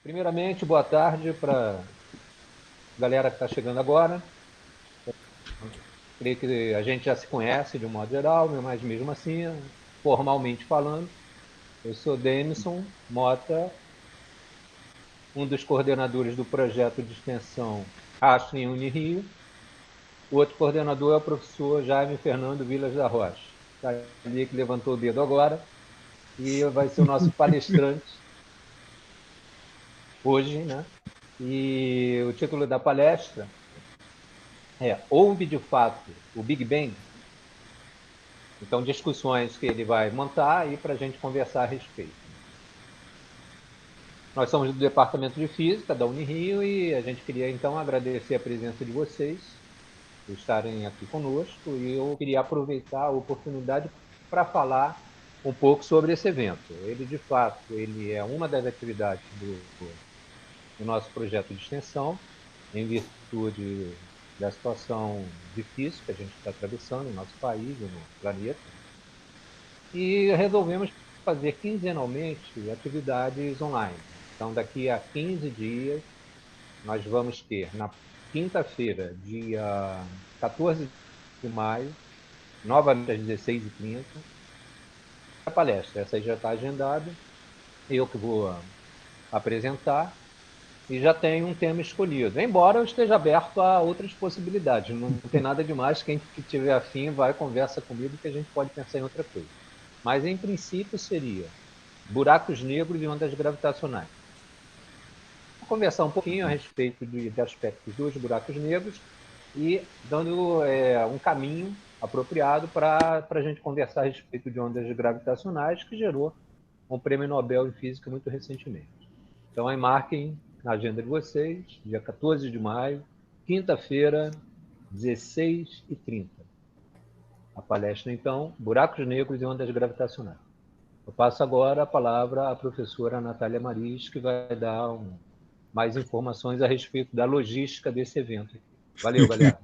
Primeiramente, boa tarde para a galera que está chegando agora. Creio que a gente já se conhece de um modo geral, mas mesmo assim, formalmente falando, eu sou Demison Mota, um dos coordenadores do projeto de extensão Rastro em Unirio. O outro coordenador é o professor Jaime Fernando Vilas da Rocha. Está ali que levantou o dedo agora e vai ser o nosso palestrante hoje, né? E o título da palestra Houve de fato o Big Bang? Então, discussões que ele vai montar aí para a gente conversar a respeito. Nós somos do Departamento de Física da Unirio e a gente queria, então, agradecer a presença de vocês, por estarem aqui conosco, e eu queria aproveitar a oportunidade para falar um pouco sobre esse evento. Ele, de fato, ele é uma das atividades do nosso projeto de extensão, em virtude da situação difícil que a gente está atravessando no nosso país e no planeta. E resolvemos fazer quinzenalmente atividades online. Então, daqui a 15 dias, nós vamos ter, na quinta-feira, dia 14 de maio, novamente às 16h30, a palestra. Essa aí já está agendada, eu que vou apresentar, e já tem um tema escolhido. Embora eu esteja aberto a outras possibilidades, não tem nada demais, quem tiver afim vai, conversa comigo que a gente pode pensar em outra coisa. Mas, em princípio, seria buracos negros e ondas gravitacionais. Vou conversar um pouquinho a respeito de aspectos dos buracos negros e dando um caminho apropriado para a gente conversar a respeito de ondas gravitacionais, que gerou um prêmio Nobel em Física muito recentemente. Então, aí marquem na agenda de vocês, dia 14 de maio, quinta-feira, 16h30. A palestra, então, Buracos Negros e Ondas Gravitacionais. Eu passo agora a palavra à professora Natália Maris, que vai dar mais informações a respeito da logística desse evento. Valeu, galera.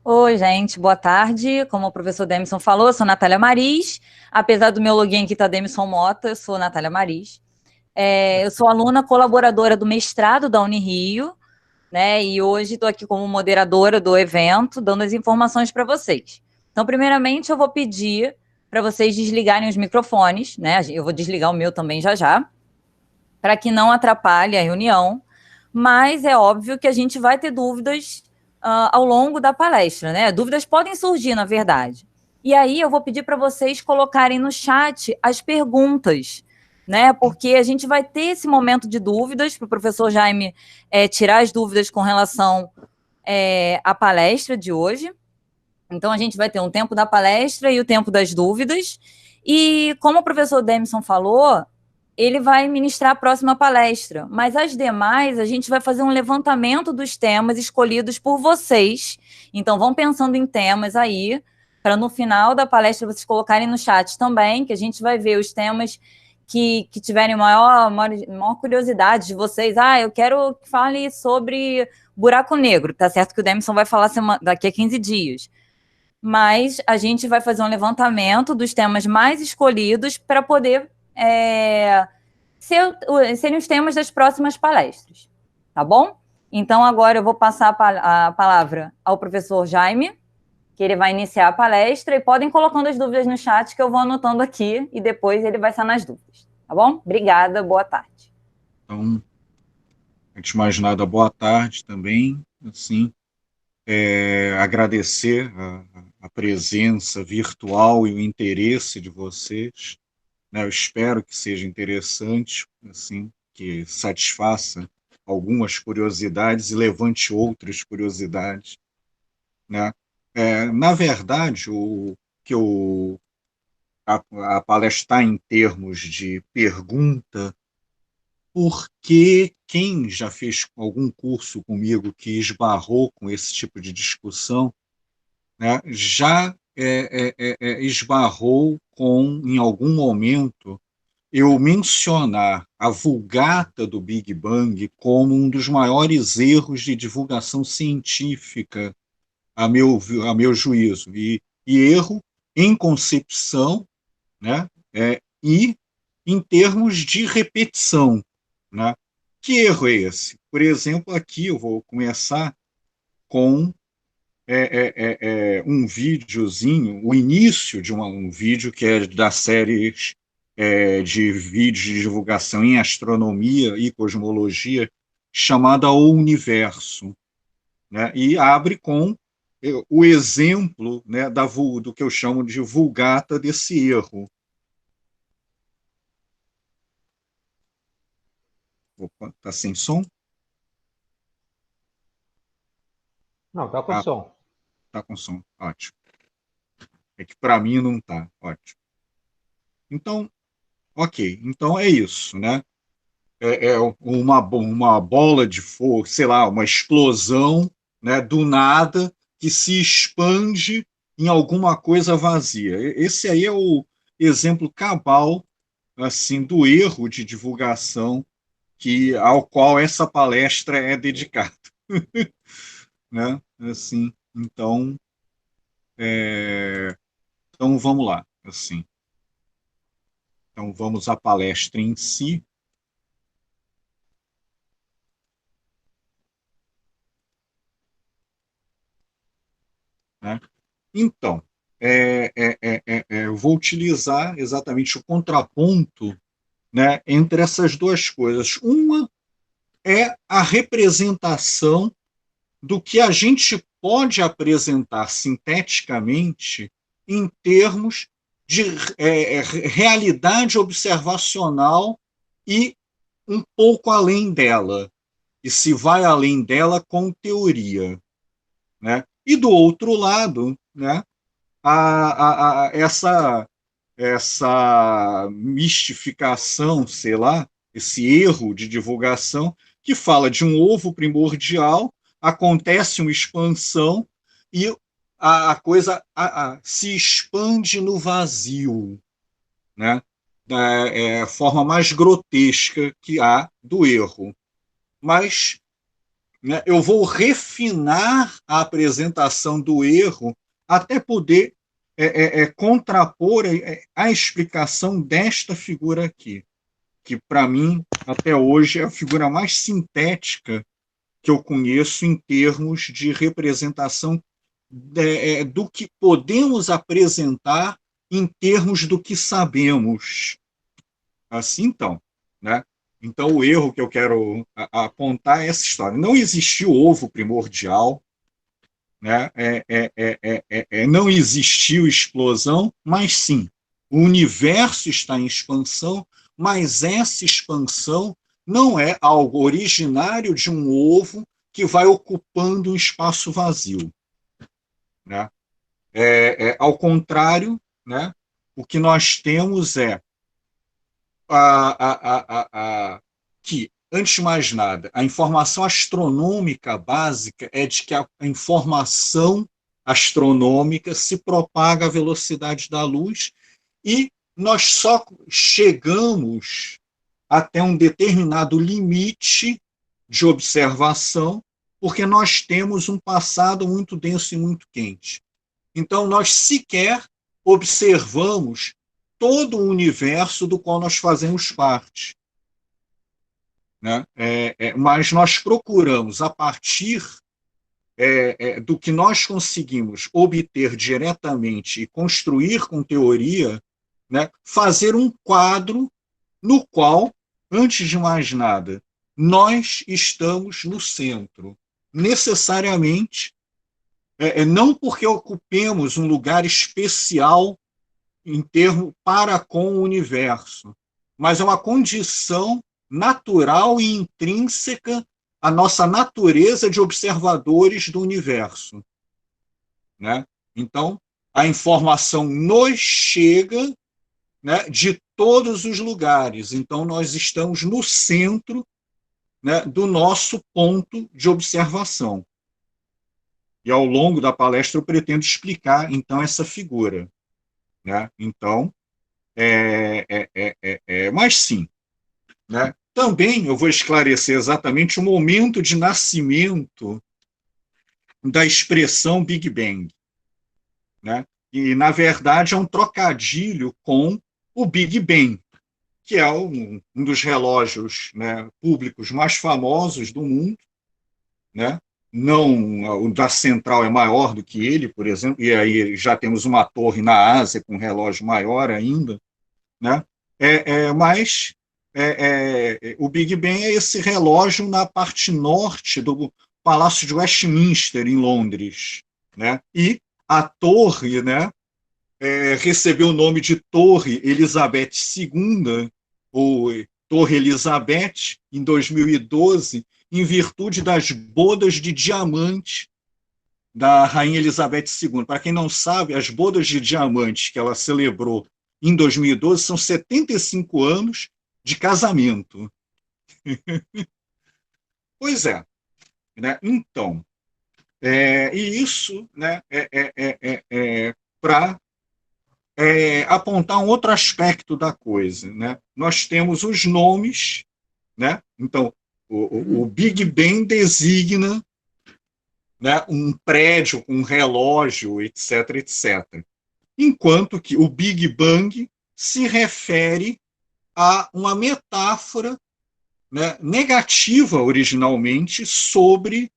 Oi, gente, boa tarde. Como o professor Demison falou, eu sou Natália Maris. Apesar do meu login aqui estar Demison Mota, eu sou Natália Maris. Eu sou aluna colaboradora do mestrado da Unirio, né? E hoje estou aqui como moderadora do evento, dando as informações para vocês. Então, primeiramente, eu vou pedir para vocês desligarem os microfones, né? Eu vou desligar o meu também já já, para que não atrapalhe a reunião. Mas é óbvio que a gente vai ter dúvidas ao longo da palestra, né? Dúvidas podem surgir, na verdade. E aí eu vou pedir para vocês colocarem no chat as perguntas, né? Porque a gente vai ter esse momento de dúvidas para o professor Jaime tirar as dúvidas com relação à palestra de hoje. Então, a gente vai ter um tempo da palestra e o tempo das dúvidas. E, como o professor Demison falou, ele vai ministrar a próxima palestra, mas as demais a gente vai fazer um levantamento dos temas escolhidos por vocês. Então, vão pensando em temas aí, para no final da palestra vocês colocarem no chat também, que a gente vai ver os temas que tiverem maior curiosidade de vocês. Eu quero que fale sobre buraco negro, tá certo que o Demison vai falar daqui a 15 dias. Mas a gente vai fazer um levantamento dos temas mais escolhidos para poder serem os temas das próximas palestras, tá bom? Então, agora eu vou passar a palavra ao professor Jaime, que ele vai iniciar a palestra, e podem colocando as dúvidas no chat, que eu vou anotando aqui, e depois ele vai sanar as dúvidas, tá bom? Obrigada, boa tarde. Então, antes de mais nada, boa tarde também, assim, agradecer a presença virtual e o interesse de vocês, né? Eu espero que seja interessante, assim, que satisfaça algumas curiosidades e levante outras curiosidades, né? Na verdade, a palestra está em termos de pergunta, porque quem já fez algum curso comigo que esbarrou com esse tipo de discussão, né, já esbarrou com, em algum momento, eu mencionar a Vulgata do Big Bang como um dos maiores erros de divulgação científica, a meu juízo, e erro em concepção, né, e em termos de repetição. né? Que erro é esse? Por exemplo, aqui eu vou começar com um videozinho, o início de um vídeo que é da série de vídeos de divulgação em astronomia e cosmologia, chamada O Universo, né? E abre com o exemplo, né, do que eu chamo de vulgata desse erro. Opa, tá sem som? Não, tá com Ah, som. tá com som, ótimo. É que para mim não tá, ótimo. Então, ok, então é isso, né? Uma bola de fogo, sei lá, uma explosão, né, do nada que se expande em alguma coisa vazia. Esse aí é o exemplo cabal assim do erro de divulgação ao qual essa palestra é dedicada, né? Assim, então vamos lá, assim. Então vamos à palestra em si, né? Então, eu vou utilizar exatamente o contraponto, né, entre essas duas coisas. Uma é a representação do que a gente pode apresentar sinteticamente em termos de realidade observacional e um pouco além dela, e se vai além dela com teoria, né? E do outro lado, né, essa mistificação, sei lá, esse erro de divulgação que fala de um ovo primordial, acontece uma expansão e a coisa se expande no vazio, né? É a forma mais grotesca que há do erro. Mas, né, eu vou refinar a apresentação do erro até poder contrapor a explicação desta figura aqui, que para mim, até hoje, é a figura mais sintética que eu conheço em termos de representação do que podemos apresentar em termos do que sabemos. Assim, então, né? Então, o erro que eu quero apontar é essa história. Não existiu ovo primordial, né? Não existiu explosão, mas sim, o universo está em expansão, mas essa expansão não é algo originário de um ovo que vai ocupando um espaço vazio, né? Ao contrário, né? O que nós temos é que, antes de mais nada, a informação astronômica básica é de que a informação astronômica se propaga à velocidade da luz e nós só chegamos até um determinado limite de observação porque nós temos um passado muito denso e muito quente. Então, nós sequer observamos todo o universo do qual nós fazemos parte, né? Mas nós procuramos, a partir do que nós conseguimos obter diretamente e construir com teoria, né, fazer um quadro no qual, antes de mais nada, nós estamos no centro, necessariamente, não porque ocupemos um lugar especial em termo para com o universo, mas é uma condição natural e intrínseca à nossa natureza de observadores do universo, né? Então, a informação nos chega, né, de todos os lugares. Então, nós estamos no centro, né, do nosso ponto de observação. E ao longo da palestra eu pretendo explicar, então, essa figura, né? Então, mas sim, né? Também eu vou esclarecer exatamente o momento de nascimento da expressão Big Bang, né? E, na verdade, é um trocadilho com o Big Bang, que é um dos relógios, né, públicos mais famosos do mundo, né? Não, o da Central é maior do que ele, por exemplo, e aí já temos uma torre na Ásia com um relógio maior ainda, né? Mas o Big Ben é esse relógio na parte norte do Palácio de Westminster, em Londres, né? E a torre, né, recebeu o nome de Torre Elizabeth II, ou Torre Elizabeth, em 2012, em virtude das bodas de diamante da Rainha Elizabeth II. Para quem não sabe, as bodas de diamante que ela celebrou em 2012 são 75 anos de casamento. Pois é, né? Então, e isso, né, para apontar um outro aspecto da coisa, né? Nós temos os nomes, né? Então, o Big Ben designa, né, um prédio, um relógio, etc., etc. Enquanto que o Big Bang se refere a uma metáfora, né, negativa originalmente sobre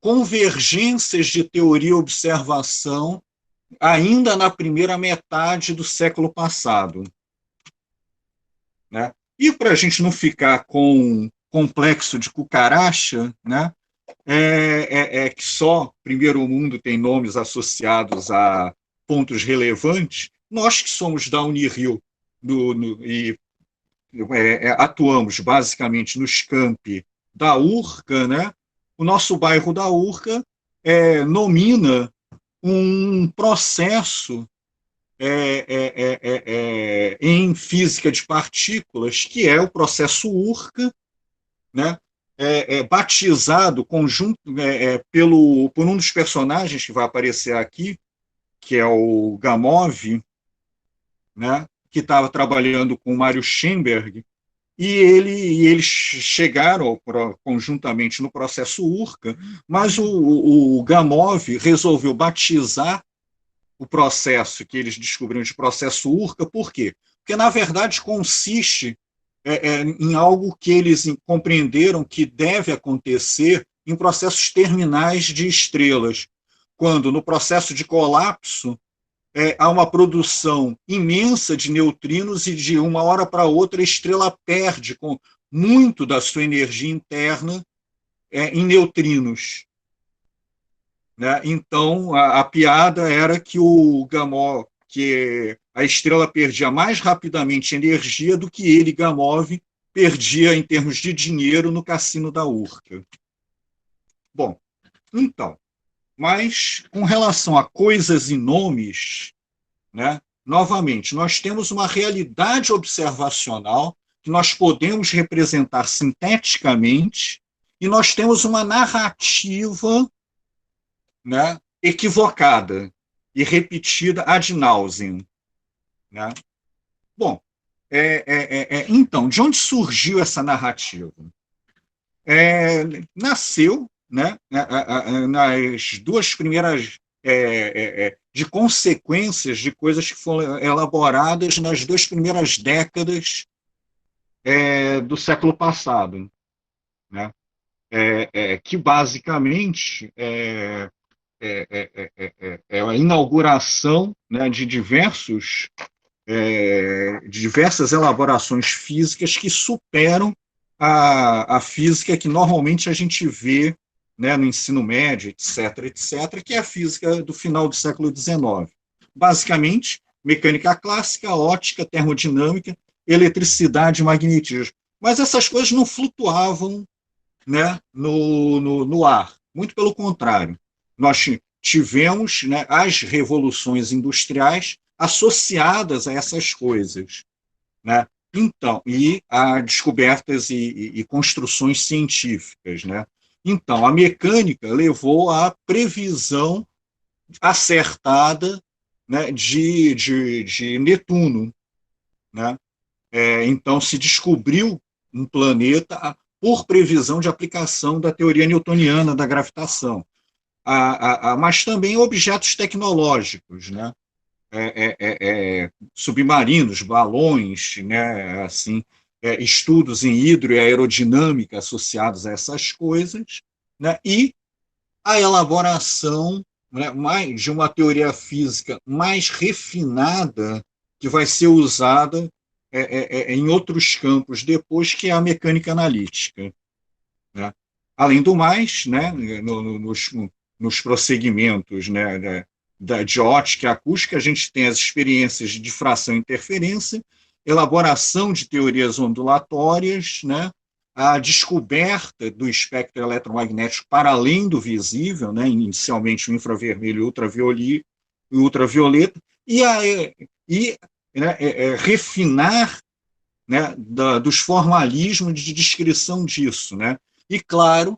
convergências de teoria e observação ainda na primeira metade do século passado, né? E para a gente não ficar com complexo de cucaracha, né, que só primeiro mundo tem nomes associados a pontos relevantes, nós que somos da Unirio e atuamos basicamente nos campi da Urca, né, o nosso bairro da Urca nomina um processo em física de partículas, que é o processo Urca, né, batizado por um dos personagens que vai aparecer aqui, que é o Gamov, né, que estava trabalhando com o Mário Schemberg, e eles chegaram conjuntamente no processo Urca, mas o Gamov resolveu batizar o processo que eles descobriram de processo Urca. Por quê? Porque, na verdade, consiste em algo que eles compreenderam que deve acontecer em processos terminais de estrelas, quando, no processo de colapso, há uma produção imensa de neutrinos e, de uma hora para outra, a estrela perde com muito da sua energia interna em neutrinos. Né? Então, a piada era que que a estrela perdia mais rapidamente energia do que ele, Gamov, perdia em termos de dinheiro no cassino da Urca. Bom, então, mas com relação a coisas e nomes, né, novamente, nós temos uma realidade observacional que nós podemos representar sinteticamente e nós temos uma narrativa, né, equivocada e repetida ad nauseam. Né? Bom, então, de onde surgiu essa narrativa? Nasceu, né, nas duas primeiras de consequências de coisas que foram elaboradas nas duas primeiras décadas do século passado, né? Que basicamente é a inauguração, né, de diversas elaborações físicas que superam a física que normalmente a gente vê, né, no ensino médio, etc., que é a física do final do século XIX. Basicamente, mecânica clássica, ótica, termodinâmica, eletricidade e magnetismo. Mas essas coisas não flutuavam, né, no ar. Muito pelo contrário. Nós tivemos, né, as revoluções industriais associadas a essas coisas, né? Então, e a descobertas e construções científicas, né? Então, a mecânica levou à previsão acertada, né, de Netuno, né? Então, se descobriu um planeta por previsão de aplicação da teoria newtoniana da gravitação, mas também objetos tecnológicos, né? submarinos, balões, né, assim, estudos em hidro e aerodinâmica associados a essas coisas, né, e a elaboração, né, de uma teoria física mais refinada que vai ser usada em outros campos depois, que é a mecânica analítica. Né? Além do mais, né, nos prosseguimentos, né, de ótica e acústica, a gente tem as experiências de difração e interferência, elaboração de teorias ondulatórias, né, a descoberta do espectro eletromagnético para além do visível, né, inicialmente o infravermelho e o ultravioleta, e né, refinar, né, dos formalismos de descrição disso, né? E, claro,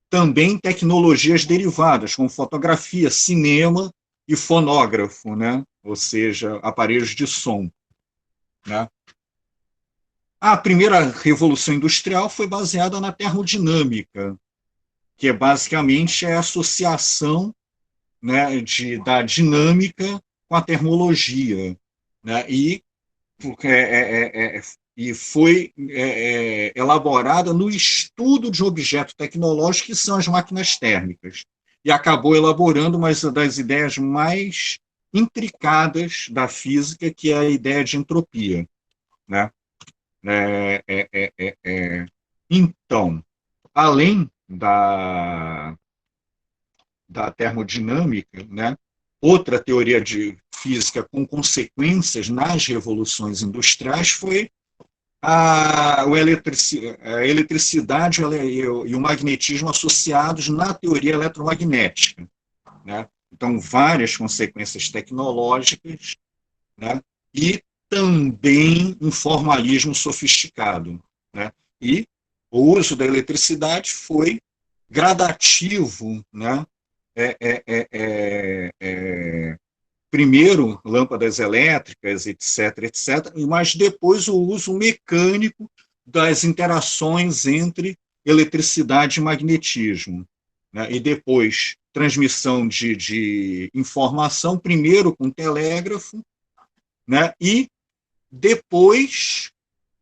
também tecnologias derivadas, como fotografia, cinema e fonógrafo, né? Ou seja, aparelhos de som. Né? A primeira revolução industrial foi baseada na termodinâmica, que é basicamente a associação, né, da dinâmica com a termologia. Né? E foi elaborada no estudo de objetos tecnológicos, que são as máquinas térmicas, e acabou elaborando uma das ideias mais intricadas da física, que é a ideia de entropia. Né? Então, além da termodinâmica, né, outra teoria de física com consequências nas revoluções industriais foi a eletricidade e o magnetismo associados na teoria eletromagnética. Né? Então, várias consequências tecnológicas, né? E também um formalismo sofisticado. Né? E o uso da eletricidade foi gradativo, né? Primeiro lâmpadas elétricas, etc., mas depois o uso mecânico das interações entre eletricidade e magnetismo. Né? E depois transmissão de informação, primeiro com telégrafo, né? E depois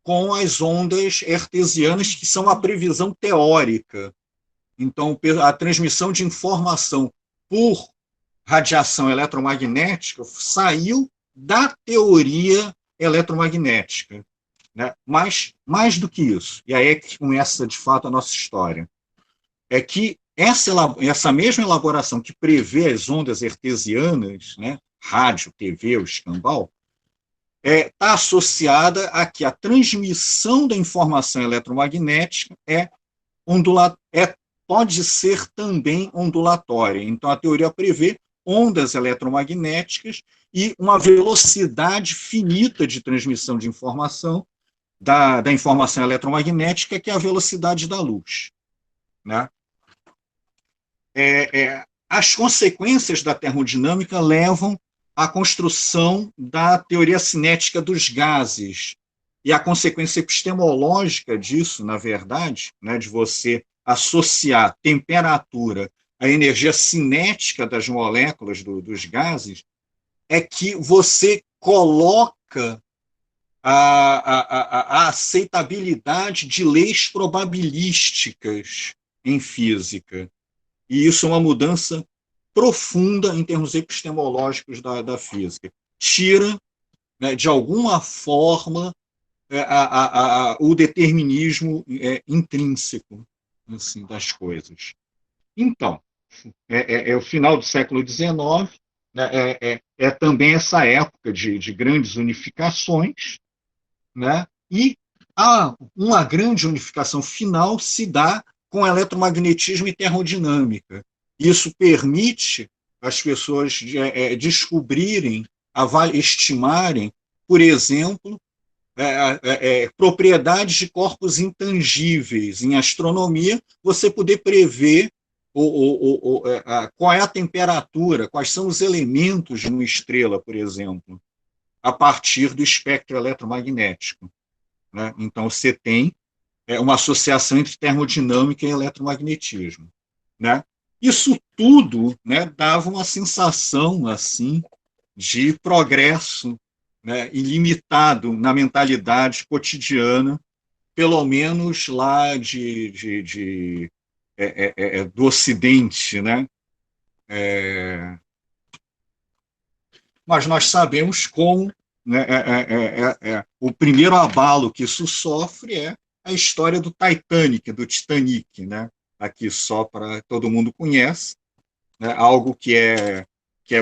com as ondas hertzianas, que são a previsão teórica. Então, a transmissão de informação por radiação eletromagnética saiu da teoria eletromagnética. Né? Mas, mais do que isso, e aí é que começa, de fato, a nossa história, é que essa mesma elaboração que prevê as ondas hertzianas, né, rádio, TV, o escambau, está associada a que a transmissão da informação eletromagnética pode ser também ondulatória. Então, a teoria prevê ondas eletromagnéticas e uma velocidade finita de transmissão de informação, da informação eletromagnética, que é a velocidade da luz. Né? As consequências da termodinâmica levam à construção da teoria cinética dos gases. E a consequência epistemológica disso, na verdade, né, de você associar temperatura à energia cinética das moléculas dos gases, é que você coloca a aceitabilidade de leis probabilísticas em física. E isso é uma mudança profunda em termos epistemológicos da física. Tira, né, de alguma forma, o determinismo intrínseco, assim, das coisas. Então, o final do século XIX, né, também essa época de grandes unificações, né, e uma grande unificação final se dá com eletromagnetismo e termodinâmica. Isso permite as pessoas descobrirem, estimarem, por exemplo, propriedades de corpos intangíveis. Em astronomia, você poder prever qual é a temperatura, quais são os elementos de uma estrela, por exemplo, a partir do espectro eletromagnético. Né? Então, você tem uma associação entre termodinâmica e eletromagnetismo. Né? Isso tudo, né, dava uma sensação assim de progresso, né, ilimitado na mentalidade cotidiana, pelo menos lá do Ocidente, né? Mas nós sabemos como, né, o primeiro abalo que isso sofre é a história do Titanic, né? Aqui só para todo mundo conhece, né? Algo que é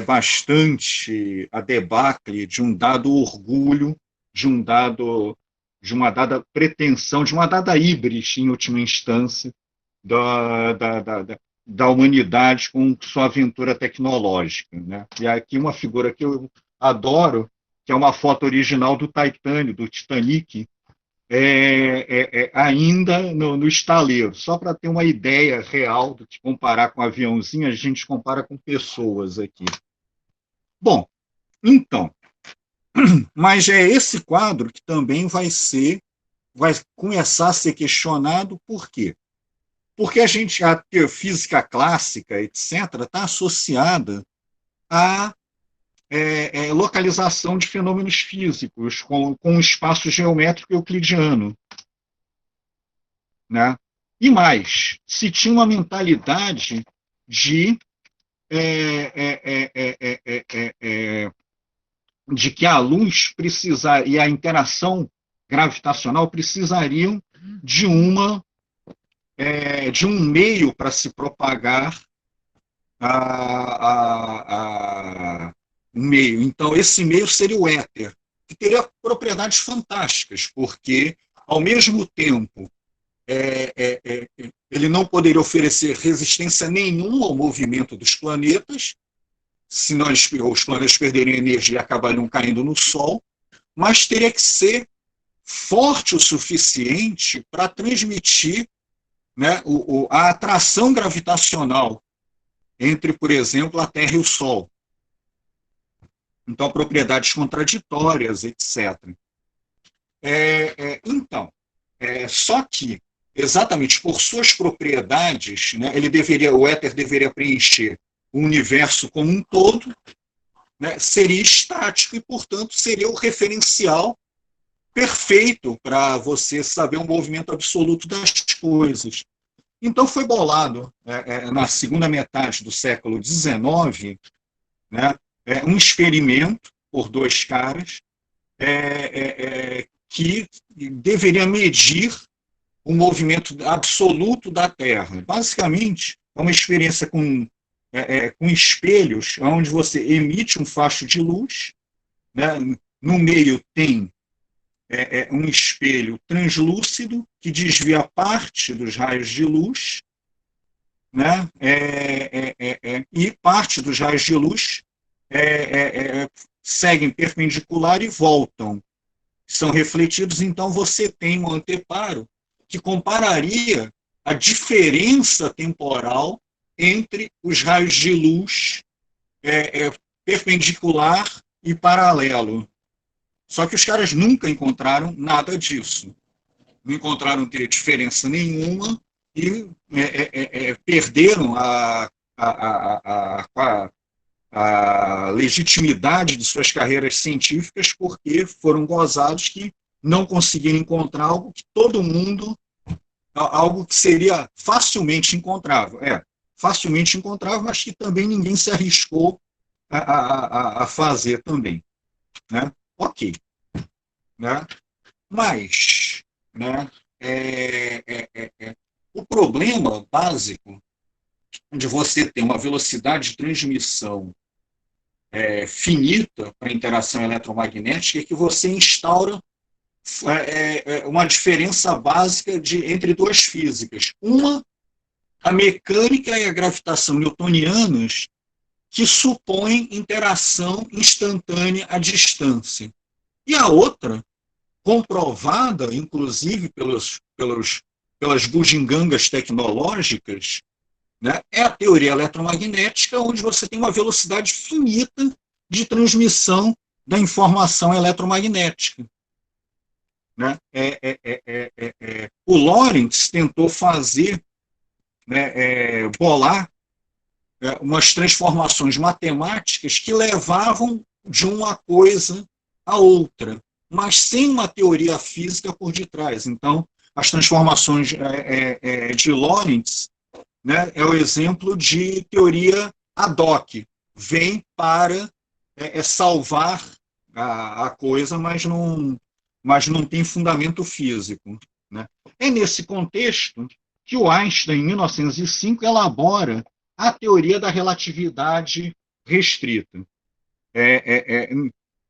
bastante a debacle de um dado orgulho, de uma dada pretensão, de uma dada híbris, em última instância, da humanidade com sua aventura tecnológica, né? E aqui uma figura que eu adoro, que é uma foto original do Titanic, ainda no estaleiro. Só para ter uma ideia real de comparar com aviãozinho, a gente compara com pessoas aqui. Bom, então, mas é esse quadro que também vai começar a ser questionado. Por quê? Porque a física clássica, etc., está associada à localização de fenômenos físicos com o espaço geométrico euclidiano, né? E mais, se tinha uma mentalidade de que a luz e a interação gravitacional precisariam de um meio para se propagar um meio. Então, esse meio seria o éter, que teria propriedades fantásticas, porque, ao mesmo tempo, ele não poderia oferecer resistência nenhuma ao movimento dos planetas, senão os planetas perderiam energia e acabariam caindo no Sol, mas teria que ser forte o suficiente para transmitir, né, a atração gravitacional entre, por exemplo, a Terra e o Sol. Então, propriedades contraditórias, etc. Só que, exatamente por suas propriedades, né, o éter deveria preencher o universo como um todo, né, seria estático e, portanto, seria o referencial perfeito para você saber o movimento absoluto das coisas. Então, foi bolado, na segunda metade do século XIX, né, um experimento por dois caras que deveria medir o movimento absoluto da Terra. Basicamente, é uma experiência com espelhos, onde você emite um facho de luz, né, no meio tem um espelho translúcido que desvia parte dos raios de luz, né, e parte dos raios de luz seguem perpendicular e voltam. São refletidos, então você tem um anteparo que compararia a diferença temporal entre os raios de luz perpendicular e paralelo. Só que os caras nunca encontraram nada disso. Não encontraram ter diferença nenhuma e perderam a legitimidade de suas carreiras científicas porque foram gozados que não conseguiram encontrar algo que seria facilmente encontrável. Facilmente encontrável, mas que também ninguém se arriscou a fazer também. Né? Ok. Né? Mas, né, o problema básico de você ter uma velocidade de transmissão finita para a interação eletromagnética é que você instaura uma diferença básica entre duas físicas. Uma, a mecânica e a gravitação newtonianas, que supõem interação instantânea à distância. E a outra, comprovada, inclusive, pelas bugigangas tecnológicas, né, é a teoria eletromagnética, onde você tem uma velocidade finita de transmissão da informação eletromagnética. Né? O Lorentz tentou fazer, bolar umas transformações matemáticas que levavam de uma coisa a outra, mas sem uma teoria física por detrás. Então, as transformações de Lorentz, né, é o exemplo de teoria ad hoc, vem para salvar a coisa, mas não tem fundamento físico. Né? É nesse contexto que o Einstein, em 1905, elabora a teoria da relatividade restrita.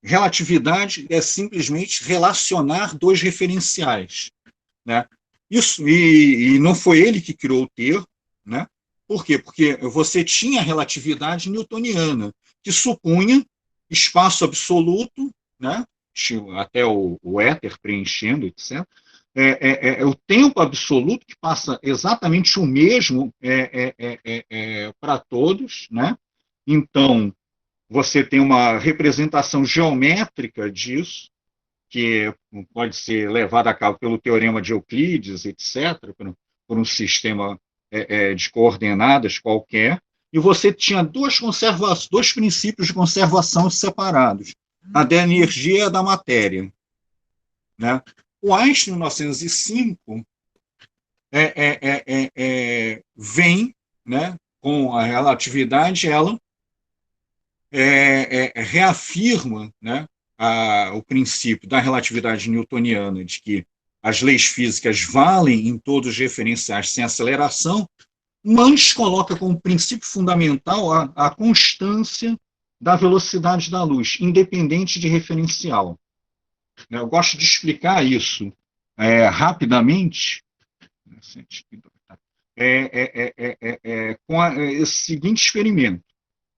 Relatividade é simplesmente relacionar dois referenciais. Né? Isso, e não foi ele que criou o termo. Né? Por quê? Porque você tinha a relatividade newtoniana, que supunha espaço absoluto, né? Até o éter preenchendo, etc. O tempo absoluto, que passa exatamente o mesmo para todos. Né? Então, você tem uma representação geométrica disso, que pode ser levada a cabo pelo teorema de Euclides, etc., por um sistema de coordenadas qualquer, e você tinha dois princípios de conservação separados, a da energia e a da matéria. Né? O Einstein, em 1905, vem, né, com a relatividade, ela reafirma, né, o princípio da relatividade newtoniana, de que as leis físicas valem em todos os referenciais sem aceleração, mas coloca como princípio fundamental a constância da velocidade da luz, independente de referencial. Eu gosto de explicar isso rapidamente, com esse seguinte experimento.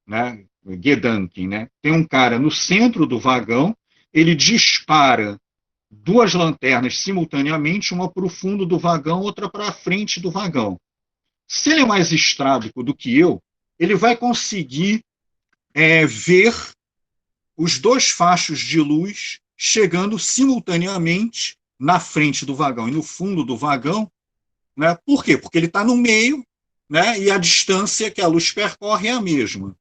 Né? Gedanken, né? Tem um cara no centro do vagão, ele dispara duas lanternas simultaneamente, uma para o fundo do vagão, outra para a frente do vagão. Se ele é mais estrábico do que eu, ele vai conseguir ver os dois fachos de luz chegando simultaneamente na frente do vagão e no fundo do vagão. Né? Por quê? Porque ele está no meio, né? E a distância que a luz percorre é a mesma.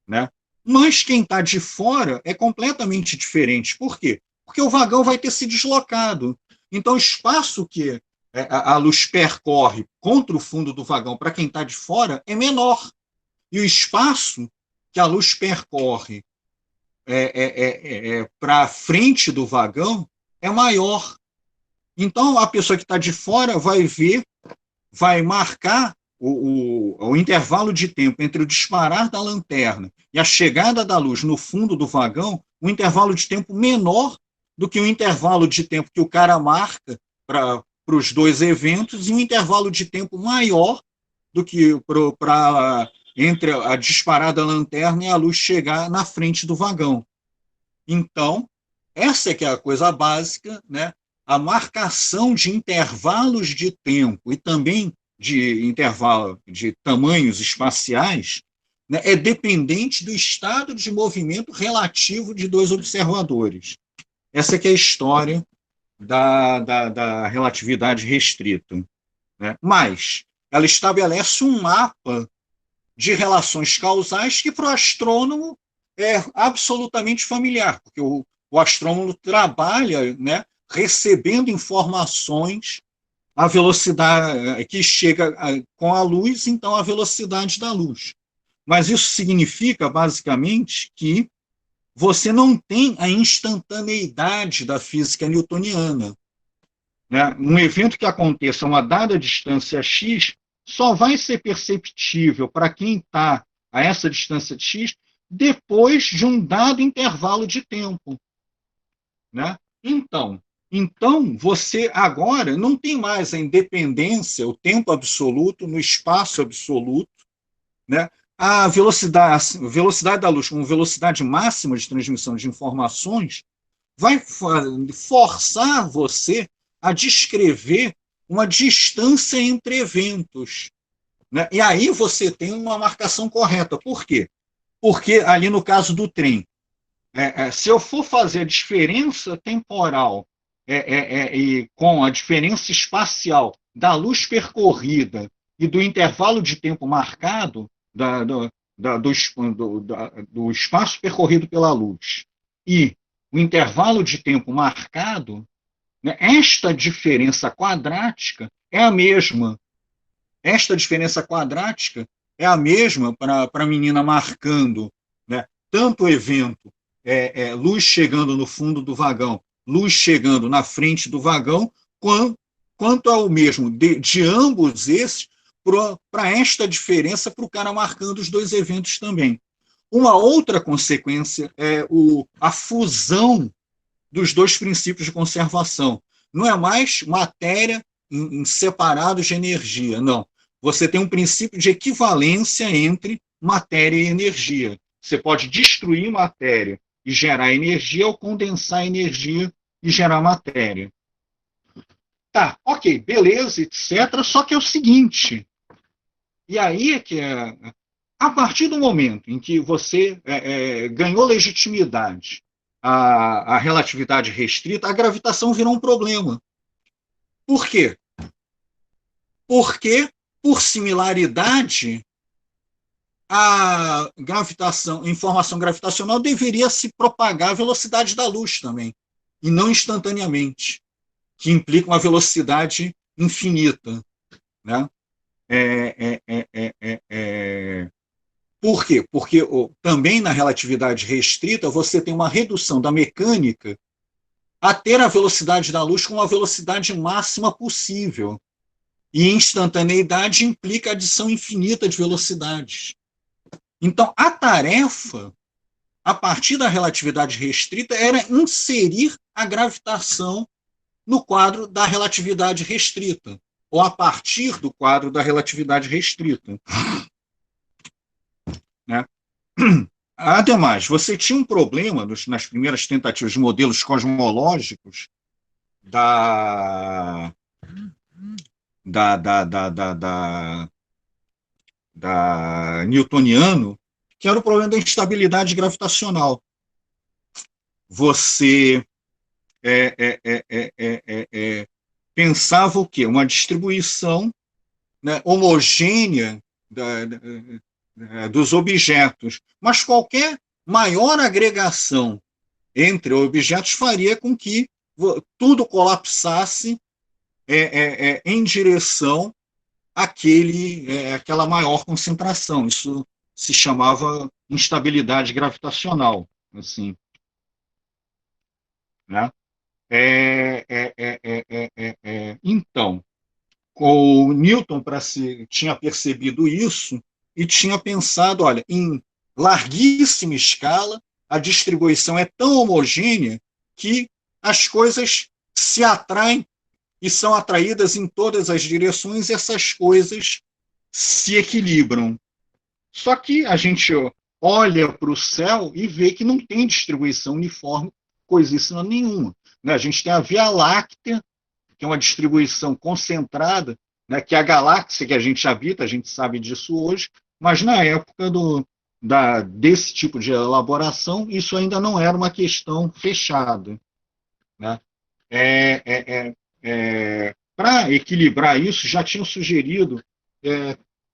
Né? Mas quem está de fora é completamente diferente. Por quê? Porque o vagão vai ter se deslocado. Então, o espaço que a luz percorre contra o fundo do vagão para quem está de fora é menor. E o espaço que a luz percorre para a frente do vagão é maior. Então, a pessoa que está de fora vai ver, vai marcar o intervalo de tempo entre o disparar da lanterna e a chegada da luz no fundo do vagão, um intervalo de tempo menor do que o intervalo de tempo que o cara marca para os dois eventos, e um intervalo de tempo maior do que entre a disparada da lanterna e a luz chegar na frente do vagão. Então, essa é que é a coisa básica, né? A marcação de intervalos de tempo e também de intervalo de tamanhos espaciais, né, é dependente do estado de movimento relativo de dois observadores. Essa que é a história da relatividade restrita. Né? Mas ela estabelece um mapa de relações causais que para o astrônomo é absolutamente familiar, porque o astrônomo trabalha, né, recebendo informações a velocidade que chega com a luz, então a velocidade da luz. Mas isso significa, basicamente, que você não tem a instantaneidade da física newtoniana. Né? Um evento que aconteça a uma dada distância x só vai ser perceptível para quem está a essa distância de x depois de um dado intervalo de tempo. Né? Então, você agora não tem mais a independência, o tempo absoluto no espaço absoluto. Né? A velocidade da luz, como velocidade máxima de transmissão de informações, vai forçar você a descrever uma distância entre eventos. Né? E aí você tem uma marcação correta. Por quê? Porque ali no caso do trem, se eu for fazer a diferença temporal e com a diferença espacial da luz percorrida e do intervalo de tempo marcado do espaço percorrido pela luz e o intervalo de tempo marcado, né, esta diferença quadrática é a mesma. Esta diferença quadrática é a mesma para a menina marcando, né, tanto o evento luz chegando no fundo do vagão, luz chegando na frente do vagão, quanto ao mesmo de ambos esses para esta diferença para o cara marcando os dois eventos também. Uma outra consequência é a fusão dos dois princípios de conservação. Não é mais matéria em separados de energia, não. Você tem um princípio de equivalência entre matéria e energia. Você pode destruir matéria e gerar energia, ou condensar energia e gerar matéria. Tá, ok, beleza, etc. Só que é o seguinte, e aí é que a partir do momento em que você ganhou legitimidade a relatividade restrita, a gravitação virou um problema. Por quê? Porque, por similaridade, a informação gravitacional deveria se propagar à velocidade da luz também, e não instantaneamente, que implica uma velocidade infinita, né? Por quê? Porque também na relatividade restrita você tem uma redução da mecânica a ter a velocidade da luz com a velocidade máxima possível. E instantaneidade implica adição infinita de velocidades. Então, a tarefa, a partir da relatividade restrita, era inserir a gravitação no quadro da relatividade restrita, ou a partir do quadro da relatividade restrita. Né? Ademais, você tinha um problema nas primeiras tentativas de modelos cosmológicos da newtoniano, que era o problema da instabilidade gravitacional. Você pensava o quê? Uma distribuição, né, homogênea dos objetos, mas qualquer maior agregação entre objetos faria com que tudo colapsasse em direção àquela maior concentração. Isso se chamava instabilidade gravitacional, assim, né? Então, o Newton tinha percebido isso e tinha pensado, olha, em larguíssima escala, a distribuição é tão homogênea que as coisas se atraem e são atraídas em todas as direções, e essas coisas se equilibram. Só que a gente olha para o céu e vê que não tem distribuição uniforme, coisíssima nenhuma. Né? A gente tem a Via Láctea, que é uma distribuição concentrada, né, que é a galáxia que a gente habita, a gente sabe disso hoje, mas na época desse tipo de elaboração, isso ainda não era uma questão fechada. Né? Para equilibrar isso, já tinham sugerido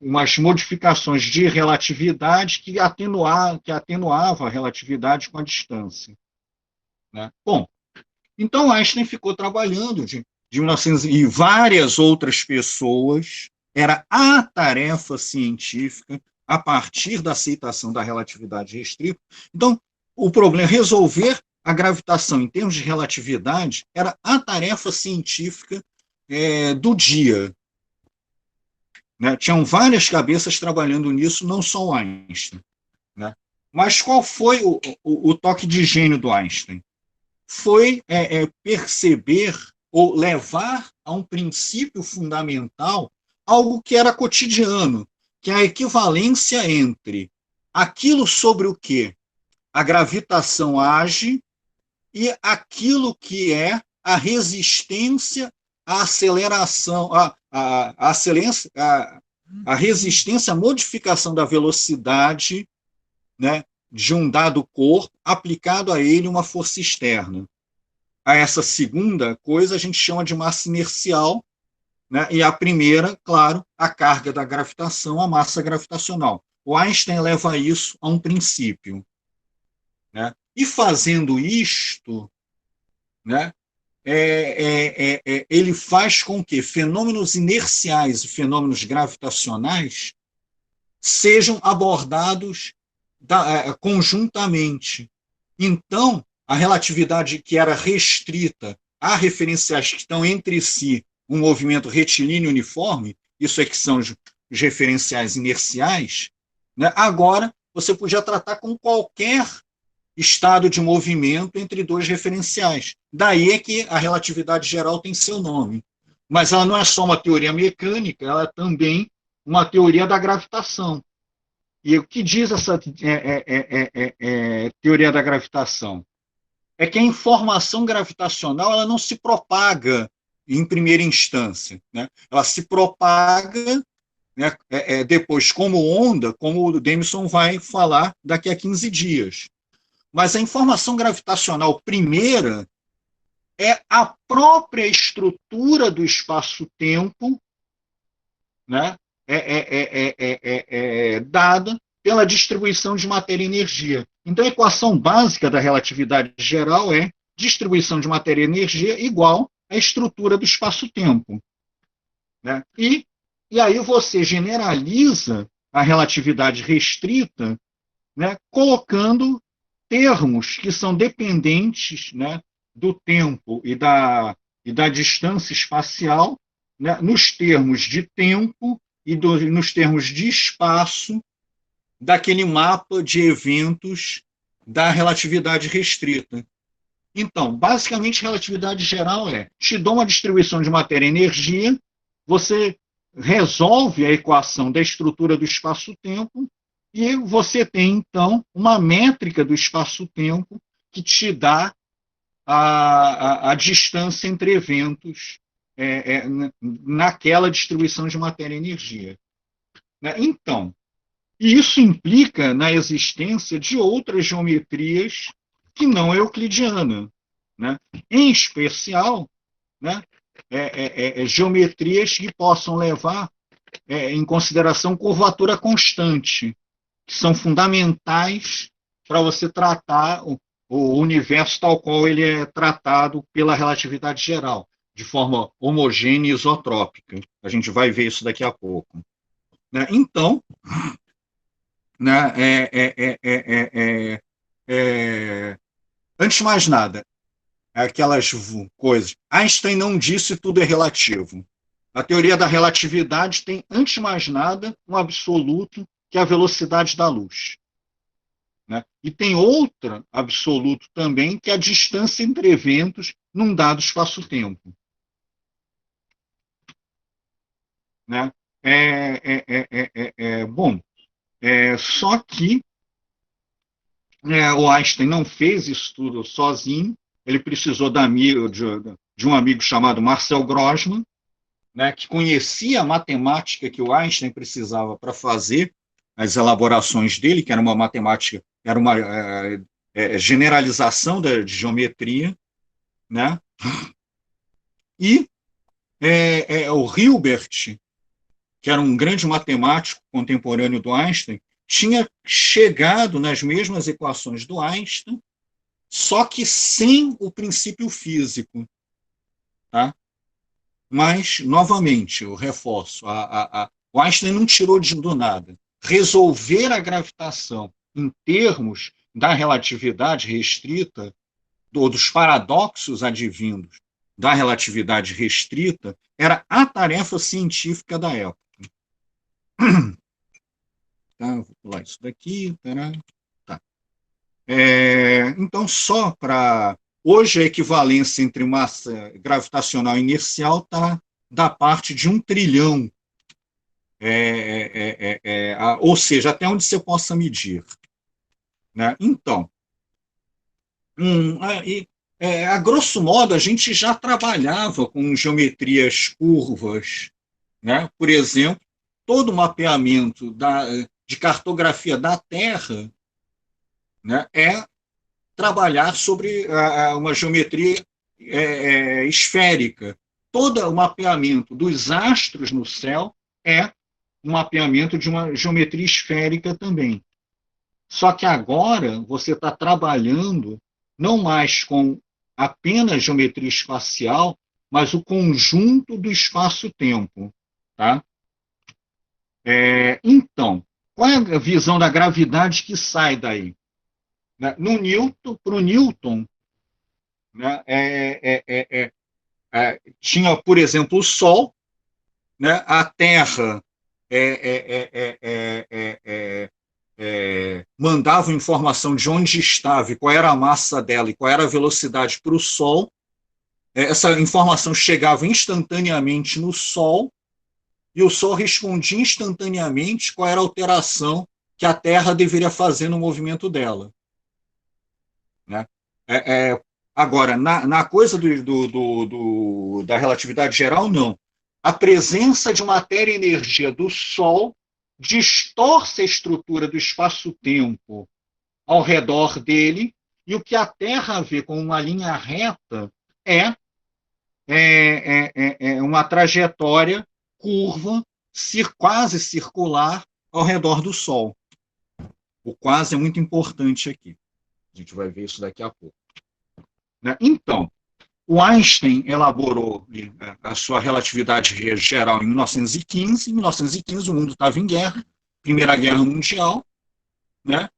umas modificações de relatividade que atenuava a relatividade com a distância. Né? Bom, então Einstein ficou trabalhando de 1900 e várias outras pessoas, era a tarefa científica a partir da aceitação da relatividade restrita. Então, o problema, resolver a gravitação em termos de relatividade, era a tarefa científica do dia. Né? Tinham várias cabeças trabalhando nisso, não só o Einstein. Né? Mas qual foi o toque de gênio do Einstein? Foi perceber ou levar a um princípio fundamental algo que era cotidiano, que é a equivalência entre aquilo sobre o que a gravitação age e aquilo que é a resistência à aceleração, a resistência à modificação da velocidade, né, de um dado corpo, aplicado a ele uma força externa. A essa segunda coisa a gente chama de massa inercial, né, e a primeira, claro, a carga da gravitação, a massa gravitacional. o Einstein leva isso a um princípio, né? E fazendo isto, né, ele faz com que fenômenos inerciais e fenômenos gravitacionais sejam abordados conjuntamente. Então, a relatividade que era restrita a referenciais que estão entre si um movimento retilíneo uniforme, isso é que são os referenciais inerciais, né? Agora você podia tratar com qualquer estado de movimento entre dois referenciais. Daí é que a relatividade geral tem seu nome. Mas ela não é só uma teoria mecânica, ela é também uma teoria da gravitação. E o que diz essa teoria da gravitação? É que a informação gravitacional ela não se propaga em primeira instância, né? Ela se propaga, né, depois como onda, como o Davidson vai falar daqui a 15 dias. Mas a informação gravitacional primeira é a própria estrutura do espaço-tempo, né, dada pela distribuição de matéria e energia. Então, a equação básica da relatividade geral é distribuição de matéria e energia igual à estrutura do espaço-tempo. Né? E aí você generaliza a relatividade restrita, né, colocando termos que são dependentes, né, do tempo e da distância espacial, né, nos termos de tempo e nos termos de espaço daquele mapa de eventos da relatividade restrita. Então, basicamente, relatividade geral te dou uma distribuição de matéria e energia, você resolve a equação da estrutura do espaço-tempo e você tem, então, uma métrica do espaço-tempo que te dá a distância entre eventos naquela distribuição de matéria e energia. Então, isso implica na existência de outras geometrias que não é euclidiana, né? Em especial, né, geometrias que possam levar em consideração curvatura constante, que são fundamentais para você tratar o universo tal qual ele é tratado pela relatividade geral, de forma homogênea e isotrópica. A gente vai ver isso daqui a pouco. Né? Então, né, antes de mais nada, aquelas coisas. Einstein não disse tudo é relativo. A teoria da relatividade tem, antes de mais nada, um absoluto, que é a velocidade da luz. Né? E tem outro absoluto também, que é a distância entre eventos num dado espaço-tempo. Né? Bom, só que o Einstein não fez isso tudo sozinho, ele precisou de um amigo chamado Marcel Grossmann, né, que conhecia a matemática que o Einstein precisava para fazer as elaborações dele, que era uma matemática, era uma generalização de geometria, né? E o Hilbert, que era um grande matemático contemporâneo do Einstein, tinha chegado nas mesmas equações do Einstein, só que sem o princípio físico. Tá? Mas, novamente, eu reforço, o Einstein não tirou do nada. Resolver a gravitação em termos da relatividade restrita, ou dos paradoxos advindos da relatividade restrita, era a tarefa científica da época. Tá, vou pular isso daqui. Tá. Então, só para... Hoje, a equivalência entre massa gravitacional e inercial está da parte de 1 trilhão. Ou seja, até onde você possa medir. Né? Então, a grosso modo, a gente já trabalhava com geometrias curvas. Né? Por exemplo, todo o mapeamento de cartografia da Terra, né, é trabalhar sobre uma geometria esférica. Todo o mapeamento dos astros no céu é um mapeamento de uma geometria esférica também. Só que agora você está trabalhando não mais com apenas geometria espacial, mas o conjunto do espaço-tempo. Tá? Então, qual é a visão da gravidade que sai daí? Né? Para o Newton, né, tinha, por exemplo, o Sol, né, a Terra mandava informação de onde estava, e qual era a massa dela e qual era a velocidade para o Sol. Essa informação chegava instantaneamente no Sol, e o Sol respondia instantaneamente qual era a alteração que a Terra deveria fazer no movimento dela. Né? Agora, na coisa da relatividade geral, não. A presença de matéria e energia do Sol distorce a estrutura do espaço-tempo ao redor dele, e o que a Terra vê como uma linha reta é uma trajetória curva, quase circular, ao redor do Sol. O quase é muito importante aqui. A gente vai ver isso daqui a pouco. Né? Então, o Einstein elaborou a sua relatividade geral em 1915. Em 1915, o mundo estava em guerra, Primeira Guerra Mundial, né?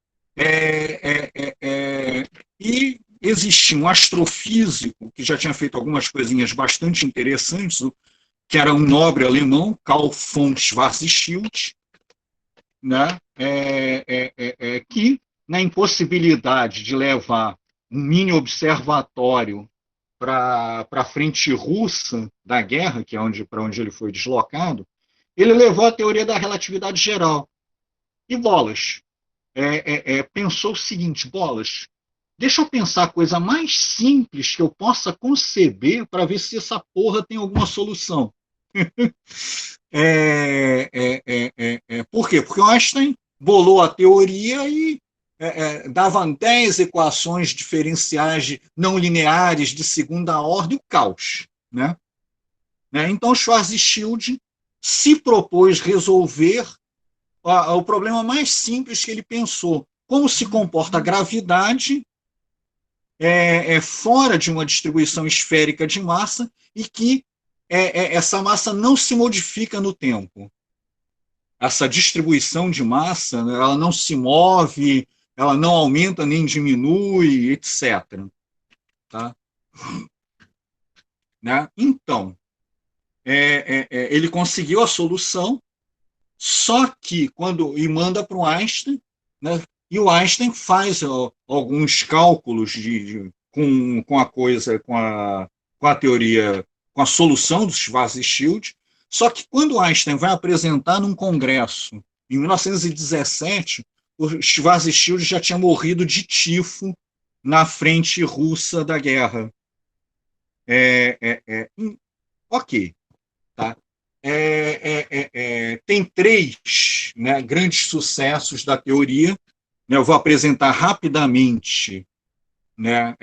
E existia um astrofísico que já tinha feito algumas coisinhas bastante interessantes, que era um nobre alemão, Karl von Schwarzschild, né? Que, na impossibilidade de levar um mini observatório para a frente russa da guerra, que é para onde ele foi deslocado, ele levou a teoria da relatividade geral. E Bolas pensou o seguinte: Bolas, deixa eu pensar a coisa mais simples que eu possa conceber para ver se essa porra tem alguma solução. Por quê? Porque o Einstein bolou a teoria e dava 10 equações diferenciais não lineares de segunda ordem, o caos. Né? Então, Schwarzschild se propôs resolver o problema mais simples que ele pensou: como se comporta a gravidade fora de uma distribuição esférica de massa e que essa massa não se modifica no tempo. Essa distribuição de massa, ela não se move, ela não aumenta nem diminui, etc. Tá? Né? Então, ele conseguiu a solução, só que e manda para o Einstein, né? E o Einstein faz alguns cálculos com a teoria, com a solução do Schwarzschild. Só que quando o Einstein vai apresentar num congresso, em 1917, o Schwarzschild já tinha morrido de tifo na frente russa da guerra. Ok. Tá? Tem 3, né, grandes sucessos da teoria. Eu vou apresentar rapidamente, né,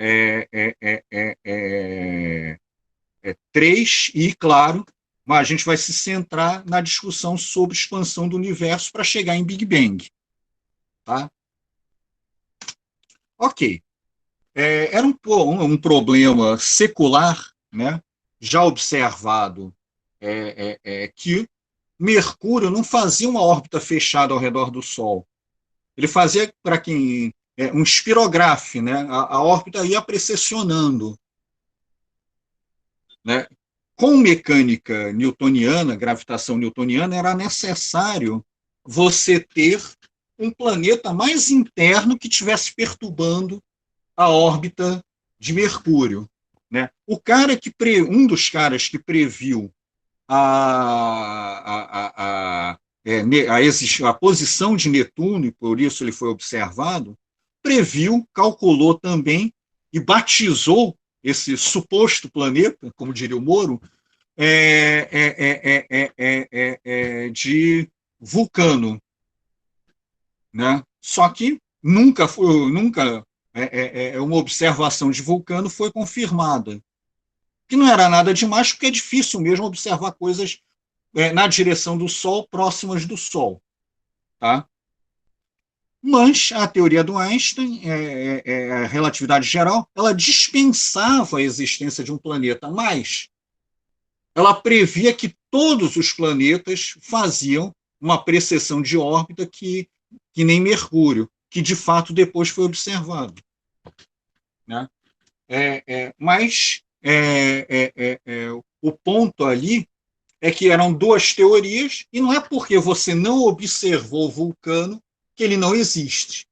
3, e, claro, mas a gente vai se centrar na discussão sobre expansão do universo para chegar em Big Bang. Tá? Ok. Era um problema secular, né, já observado, que Mercúrio não fazia uma órbita fechada ao redor do Sol. Ele fazia, para quem um espirografo, né? A órbita ia precessionando. Né? Com mecânica newtoniana, gravitação newtoniana, era necessário você ter um planeta mais interno que estivesse perturbando a órbita de Mercúrio. Né? Um dos caras que previu a posição de Netuno, e por isso ele foi observado, previu, calculou também e batizou esse suposto planeta, como diria o Moro, de Vulcano. Né? Só que nunca uma observação de Vulcano foi confirmada. Que não era nada demais, porque é difícil mesmo observar coisas na direção do Sol, próximas do Sol. Tá? Mas a teoria do Einstein, a relatividade geral, ela dispensava a existência de um planeta, mas ela previa que todos os planetas faziam uma precessão de órbita que nem Mercúrio, que de fato depois foi observado. Né? Mas o ponto ali é que eram duas teorias, e não é porque você não observou o vulcano que ele não existe.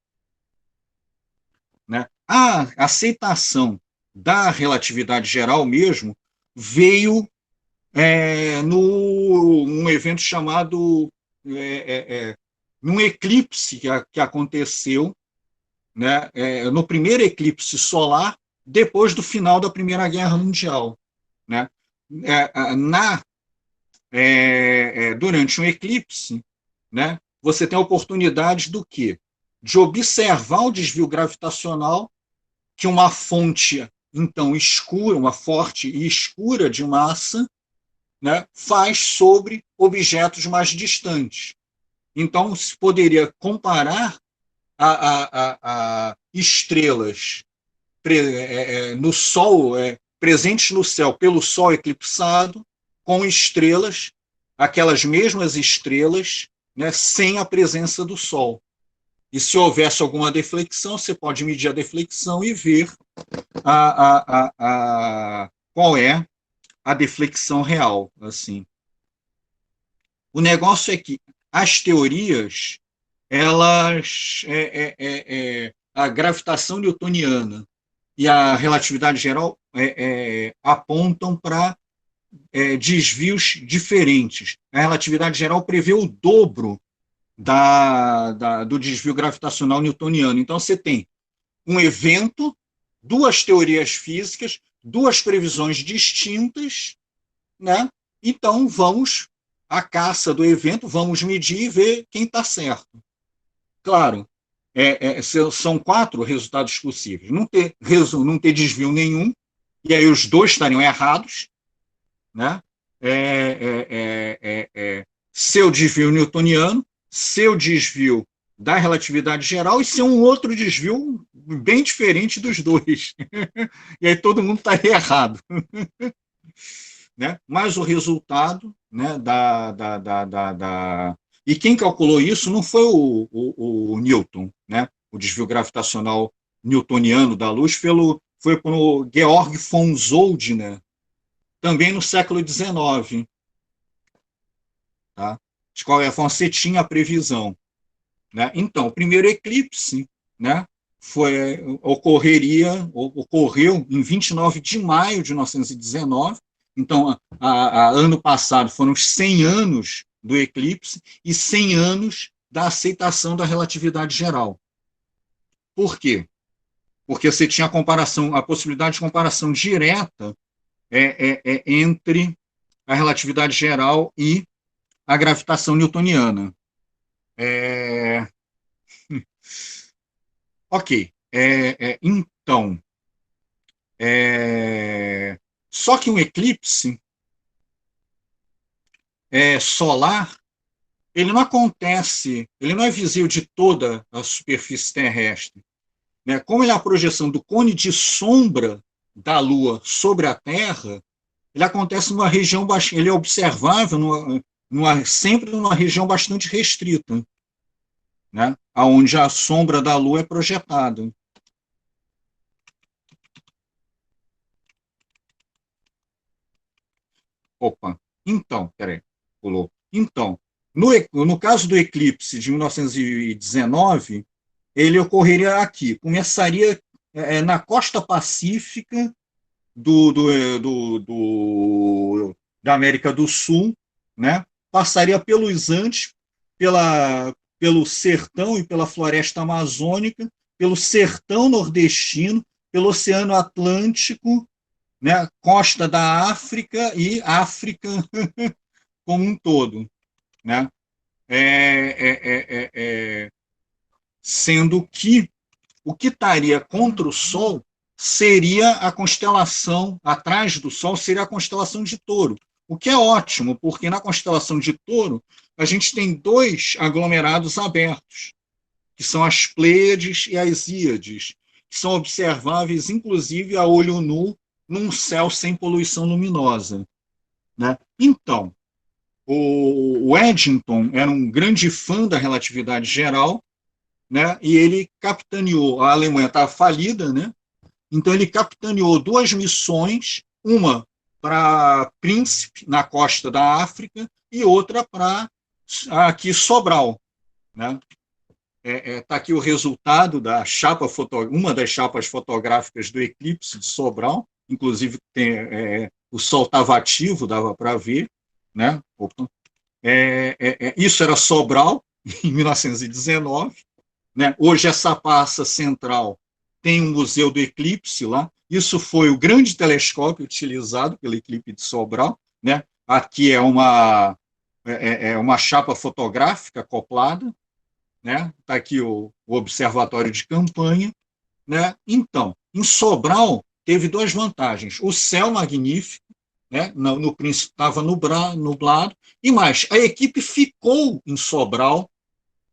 Né? A aceitação da relatividade geral mesmo veio num evento chamado num eclipse que aconteceu, né, no primeiro eclipse solar depois do final da Primeira Guerra Mundial. Né? Durante um eclipse, né, você tem a oportunidade do quê? De observar o desvio gravitacional que uma fonte, então, escura, uma forte e escura de massa, né, faz sobre objetos mais distantes. Então, se poderia comparar a estrelas no Sol, presentes no céu pelo Sol eclipsado, com estrelas, aquelas mesmas estrelas, né, sem a presença do Sol. E se houvesse alguma deflexão, você pode medir a deflexão e ver qual é a deflexão real. Assim. O negócio é que as teorias, elas, a gravitação newtoniana e a relatividade geral apontam para desvios diferentes. A relatividade geral prevê o dobro do desvio gravitacional newtoniano. Então, você tem um evento, duas teorias físicas, duas previsões distintas, né? Então, vamos à caça do evento, vamos medir e ver quem está certo. Claro, são 4 resultados possíveis. Não ter desvio nenhum, e aí os dois estariam errados, né? Seu desvio newtoniano, seu desvio da relatividade geral e ser um outro desvio bem diferente dos dois. E aí todo mundo estaria errado. Né? Mas o resultado, né, E quem calculou isso não foi o Newton, né? O desvio gravitacional newtoniano da luz, foi pelo Georg von Zoldner, também no século XIX. Tá? De qualquer forma, você tinha a previsão. Né? Então, o primeiro eclipse, né, ocorreu em 29 de maio de 1919. Então, ano passado foram os 100 anos do eclipse e 100 anos da aceitação da relatividade geral. Por quê? Porque você tinha a possibilidade de comparação direta entre a relatividade geral e a gravitação newtoniana. Ok. Então, só que um eclipse solar, ele não acontece, ele não é visível de toda a superfície terrestre. Né? Como ele é a projeção do cone de sombra da Lua sobre a Terra, ele acontece numa região, ele é observável sempre numa região bastante restrita, né? Onde a sombra da Lua é projetada. Opa, então, peraí, pulou. Então, no caso do eclipse de 1919, ele ocorreria aqui, começaria na costa pacífica da América do Sul, né? Passaria pelos Andes, pelo sertão e pela floresta amazônica, pelo sertão nordestino, pelo Oceano Atlântico, né? Costa da África e África como um todo. Né? Sendo que o que estaria contra o Sol seria a constelação, atrás do Sol seria a constelação de Touro. O que é ótimo, porque na constelação de Touro, a gente tem 2 aglomerados abertos, que são as Pleiades e as Íades, que são observáveis, inclusive, a olho nu, num céu sem poluição luminosa, né? Então, o Eddington era um grande fã da relatividade geral, né? E ele capitaneou, a Alemanha estava falida, né? Então ele capitaneou 2 missões, uma para Príncipe, na costa da África, e outra para aqui Sobral, né? Está aqui o resultado da chapa uma das chapas fotográficas do eclipse de Sobral, inclusive o sol estava ativo, dava para ver, né? Isso era Sobral, em 1919, né? Hoje essa praça central tem um museu do eclipse lá. Isso foi o grande telescópio utilizado pelo eclipse de Sobral, né? Aqui é uma chapa fotográfica acoplada, né? Está aqui o observatório de campanha, né? Então, em Sobral teve 2 vantagens: o céu magnífico, né? No Príncipe estava nublado, e mais, a equipe ficou em Sobral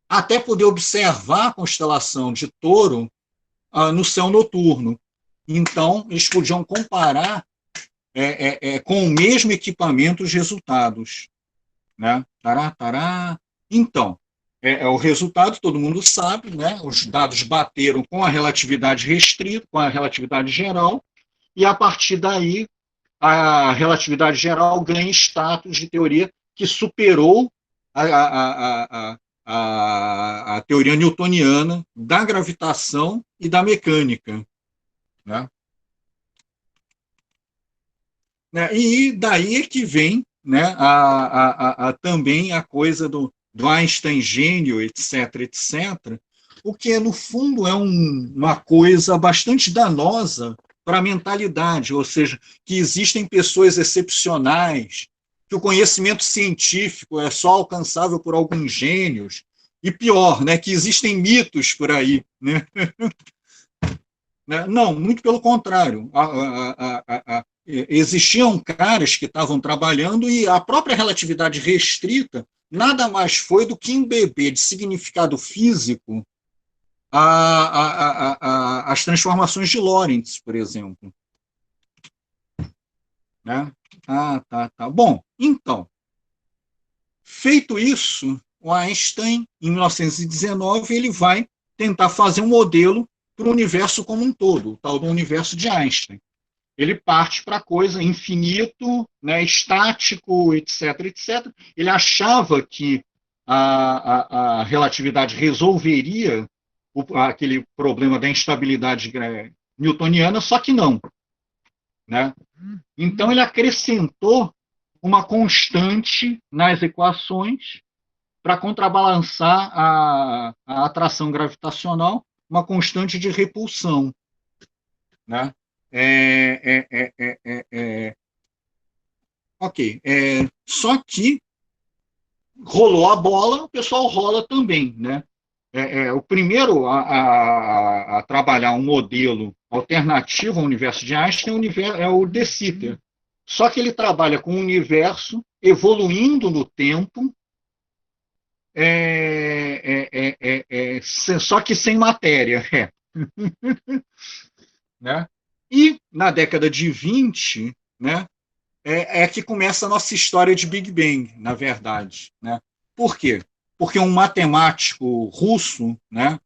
até poder observar a constelação de Touro no céu noturno. Então, eles podiam comparar com o mesmo equipamento os resultados, né? Tará, tará. Então, o resultado, todo mundo sabe, né? Os dados bateram com a relatividade restrita, com a relatividade geral, e a partir daí a relatividade geral ganha status de teoria que superou a teoria newtoniana da gravitação e da mecânica, né? E daí é que vem, né, também a coisa do Einstein gênio, etc., etc., o que, no fundo, é uma coisa bastante danosa para a mentalidade, ou seja, que existem pessoas excepcionais, que o conhecimento científico é só alcançável por alguns gênios, e pior, né, que existem mitos por aí, né? Não, muito pelo contrário. Existiam caras que estavam trabalhando e a própria relatividade restrita nada mais foi do que embeber de significado físico as transformações de Lorentz, por exemplo. Né? Tá. Bom, então, feito isso, o Einstein, em 1919, ele vai tentar fazer um modelo para o universo como um todo, o tal do universo de Einstein. Ele parte para a coisa infinito, né, estático, etc., etc. Ele achava que a relatividade resolveria aquele problema da instabilidade newtoniana, só que não, né? Então ele acrescentou uma constante nas equações para contrabalançar a atração gravitacional, uma constante de repulsão, né? Ok. Só que rolou a bola, o pessoal rola também, né? O primeiro a trabalhar um modelo alternativo ao universo de Einstein é o De Sitter. Só que ele trabalha com o universo evoluindo no tempo, só que sem matéria. Né? E na década de 20, né, que começa a nossa história de Big Bang, na verdade. Né? Por quê? Porque um matemático russo, né,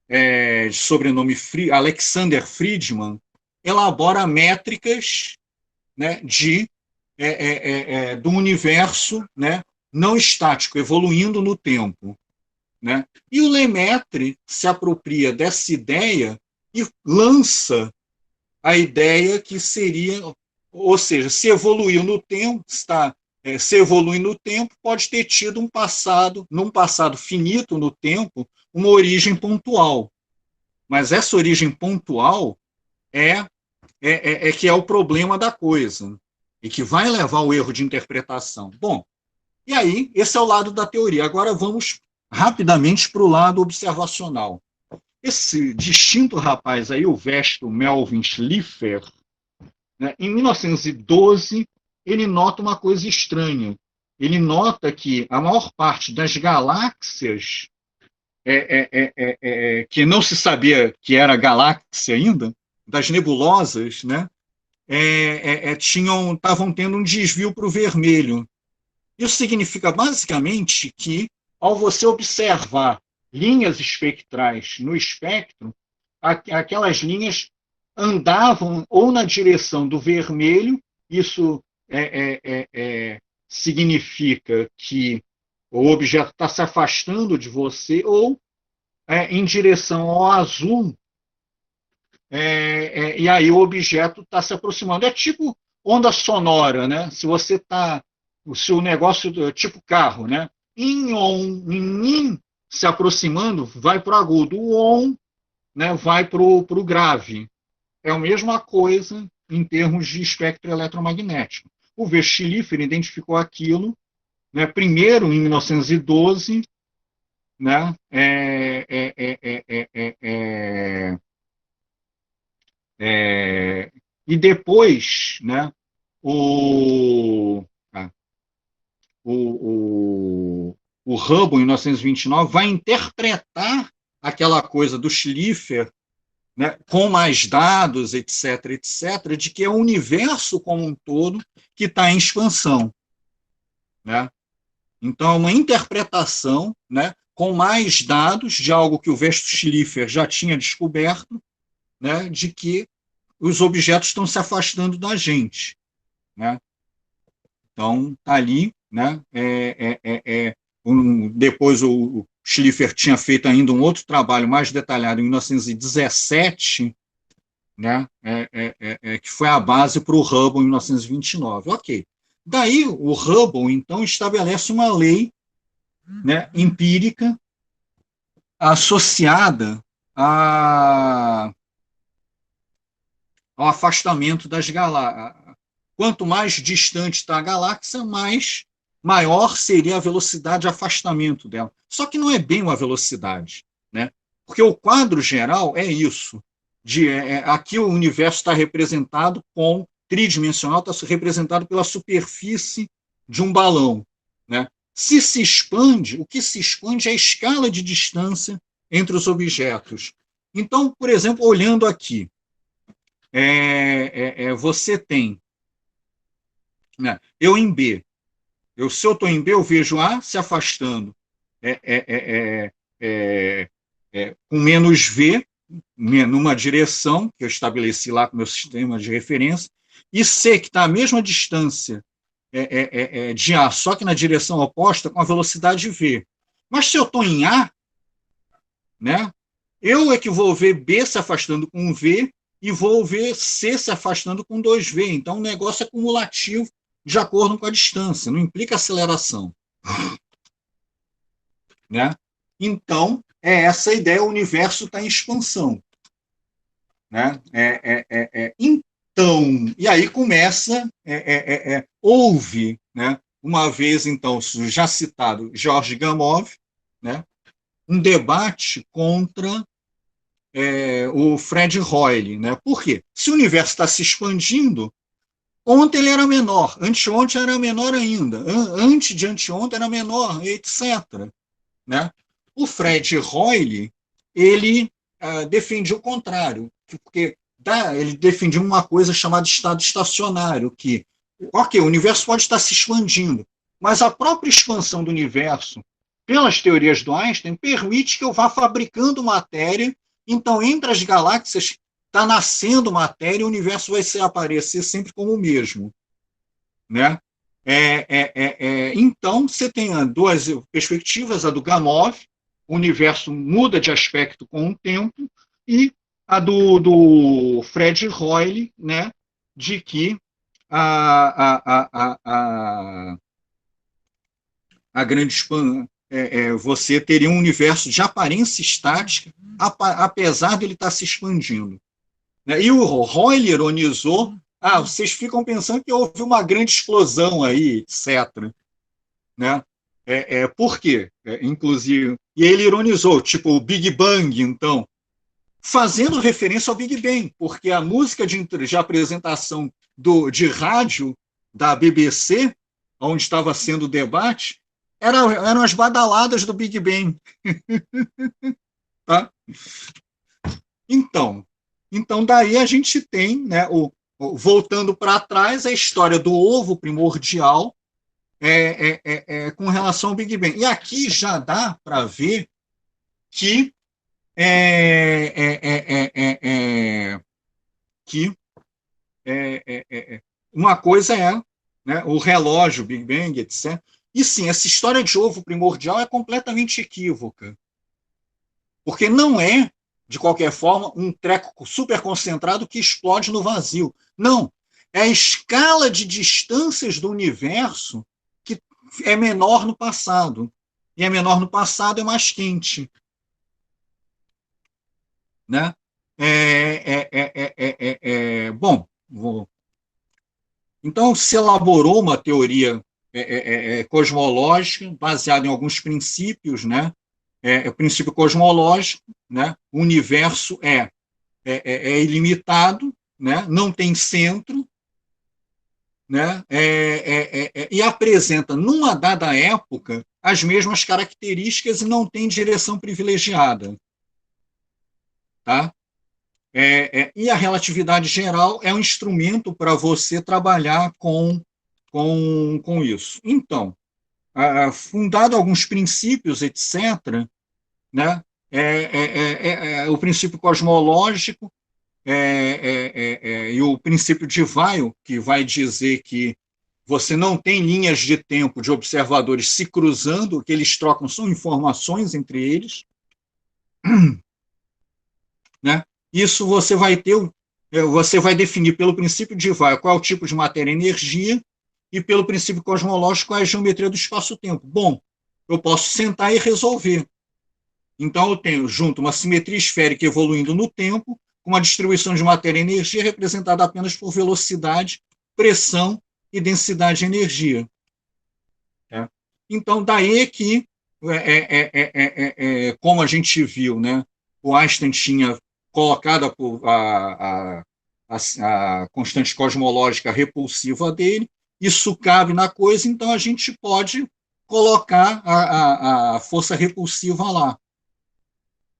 de sobrenome Alexander Friedman, elabora métricas, né, do universo, né, não estático, evoluindo no tempo. Né? E o Lemaitre se apropria dessa ideia e lança a ideia que seria, ou seja, se evoluiu no tempo, se evolui no tempo, pode ter tido num passado finito no tempo, uma origem pontual. Mas essa origem pontual que é o problema da coisa, e que vai levar ao erro de interpretação. Bom, e aí, esse é o lado da teoria. Agora vamos rapidamente para o lado observacional. Esse distinto rapaz aí, o Vesto Melvin Slipher, né, em 1912, ele nota uma coisa estranha. Ele nota que a maior parte das galáxias que não se sabia que era galáxia ainda, das nebulosas, né, estavam tendo um desvio para o vermelho. Isso significa basicamente que, ao você observar linhas espectrais no espectro, aquelas linhas andavam ou na direção do vermelho, isso significa que o objeto está se afastando de você, ou em direção ao azul, e aí o objeto está se aproximando. É tipo onda sonora, né? Se o negócio é tipo carro, né? In, se aproximando, vai para o agudo. O on, né, vai para o grave. É a mesma coisa em termos de espectro eletromagnético. O Schlifer identificou aquilo, né, primeiro em 1912, né, e depois, né, o Hubble, em 1929, vai interpretar aquela coisa do Schlifer, né, com mais dados, etc., etc., de que é o universo como um todo que está em expansão. Né? Então, é uma interpretação, né, com mais dados de algo que o Schlifer já tinha descoberto, né, de que os objetos estão se afastando da gente. Né? Então, está ali. Né, depois o Schlifer tinha feito ainda um outro trabalho mais detalhado em 1917, né, que foi a base para o Hubble em 1929. Ok. Daí o Hubble, então, estabelece uma lei, né, empírica associada ao afastamento das galáxias. Quanto mais distante está a galáxia, maior seria a velocidade de afastamento dela. Só que não é bem uma velocidade, né? Porque o quadro geral é isso. Aqui o universo está representado tridimensional, está representado pela superfície de um balão. Né? Se expande, o que se expande é a escala de distância entre os objetos. Então, por exemplo, olhando aqui, você tem, né, eu em B. Se eu estou em B, eu vejo A se afastando com menos V, numa direção que eu estabeleci lá com o meu sistema de referência, e C, que está à mesma distância de A, só que na direção oposta, com a velocidade V. Mas se eu estou em A, né, eu é que vou ver B se afastando com V e vou ver C se afastando com 2V. Então, o negócio é cumulativo de acordo com a distância, não implica aceleração. Né? Então, essa a ideia, o universo está em expansão. Né? Então, e aí começa, houve, né, uma vez, então, já citado George Gamow, né, um debate contra o Fred Hoyle. Né? Por quê? Se o universo está se expandindo, ontem ele era menor, anteontem era menor ainda, antes de anteontem era menor, etc. Né? O Fred Hoyle, ele defendia o contrário, porque ele defendia uma coisa chamada estado estacionário, que, ok, o universo pode estar se expandindo, mas a própria expansão do universo, pelas teorias do Einstein, permite que eu vá fabricando matéria, então entre as galáxias está nascendo matéria e o universo vai aparecer sempre como o mesmo. Né? Então, você tem duas perspectivas, a do Gamow, o universo muda de aspecto com o tempo, e a do Fred Hoyle, né, de que a grande expansão, você teria um universo de aparência estática, apesar de ele estar se expandindo. Né? E o Hoyle ironizou, vocês ficam pensando que houve uma grande explosão aí, etc. Né? Por quê? Inclusive, e ele ironizou, tipo o Big Bang, então, fazendo referência ao Big Bang, porque a música de apresentação de rádio, da BBC, onde estava sendo o debate, eram as badaladas do Big Bang. Tá? Então, daí a gente tem, né, voltando para trás, a história do ovo primordial com relação ao Big Bang. E aqui já dá para ver que, uma coisa né, o relógio, o Big Bang, etc. E sim, essa história de ovo primordial é completamente equívoca. Porque não é, de qualquer forma, um treco super concentrado que explode no vazio. Não. É a escala de distâncias do universo que é menor no passado. E é menor no passado, é mais quente. Né? Bom, então se elaborou uma teoria cosmológica baseada em alguns princípios, né? O princípio cosmológico, né? O universo é ilimitado, né? Não tem centro, né? E apresenta, numa dada época, as mesmas características e não tem direção privilegiada. Tá? E a relatividade geral é um instrumento para você trabalhar com isso. Então, fundado alguns princípios, etc., né? O princípio cosmológico e o princípio de Weyl, que vai dizer que você não tem linhas de tempo de observadores se cruzando, o que eles trocam são informações entre eles. Né? Isso você vai definir pelo princípio de Weyl qual é o tipo de matéria e energia e pelo princípio cosmológico qual é a geometria do espaço-tempo. Bom, eu posso sentar e resolver. Então, eu tenho junto uma simetria esférica evoluindo no tempo, com uma distribuição de matéria e energia representada apenas por velocidade, pressão e densidade de energia. Então, daí que, como a gente viu, né, o Einstein tinha colocado a constante cosmológica repulsiva dele, isso cabe na coisa, então a gente pode colocar a força repulsiva lá.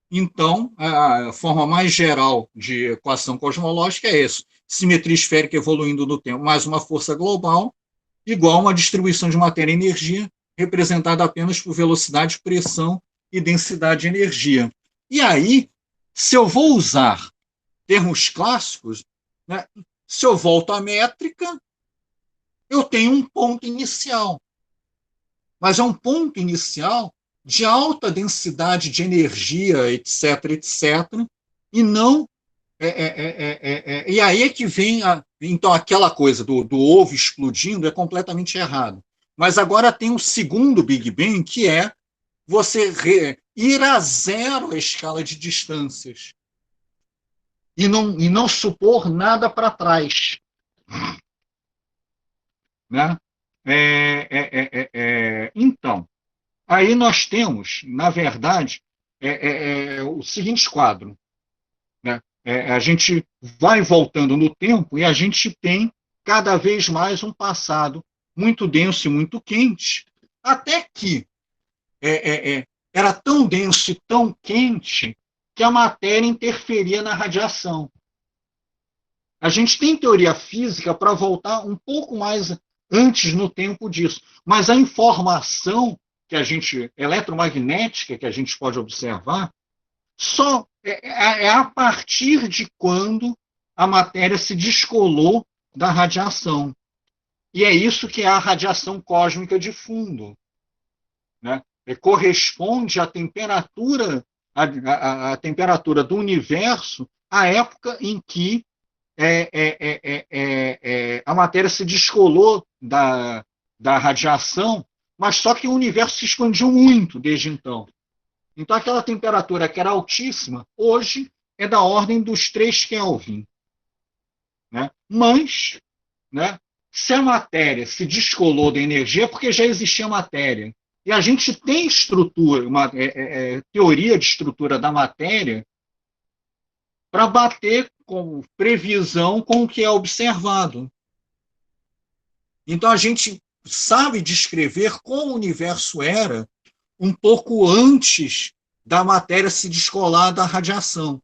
Então, a forma mais geral de equação cosmológica é isso: simetria esférica evoluindo no tempo, mais uma força global, igual a uma distribuição de matéria e energia, representada apenas por velocidade, pressão e densidade de energia. E aí, se eu vou usar termos clássicos, né, se eu volto à métrica, eu tenho um ponto inicial. Mas é um ponto inicial de alta densidade de energia, etc., e não... e aí é que vem... então, aquela coisa do ovo explodindo é completamente errado. Mas agora tem um segundo Big Bang, que é você ir a zero a escala de distâncias e não supor nada para trás. Né? Então, aí nós temos, na verdade, o seguinte quadro. Né? A gente vai voltando no tempo e a gente tem cada vez mais um passado muito denso e muito quente, até que era tão denso e tão quente que a matéria interferia na radiação. A gente tem teoria física para voltar um pouco mais antes no tempo disso, mas a informação eletromagnética que a gente pode observar só é a partir de quando a matéria se descolou da radiação. E é isso que é a radiação cósmica de fundo. Né? Corresponde à temperatura, a temperatura do universo à época em que a matéria se descolou da radiação, mas só que o universo se expandiu muito desde então. Então, aquela temperatura que era altíssima, hoje é da ordem dos 3 Kelvin. Né? Mas, né, se a matéria se descolou da energia, é porque já existia matéria. E a gente tem estrutura, teoria de estrutura da matéria para bater com previsão com o que é observado. Então, a gente sabe descrever como o universo era um pouco antes da matéria se descolar da radiação.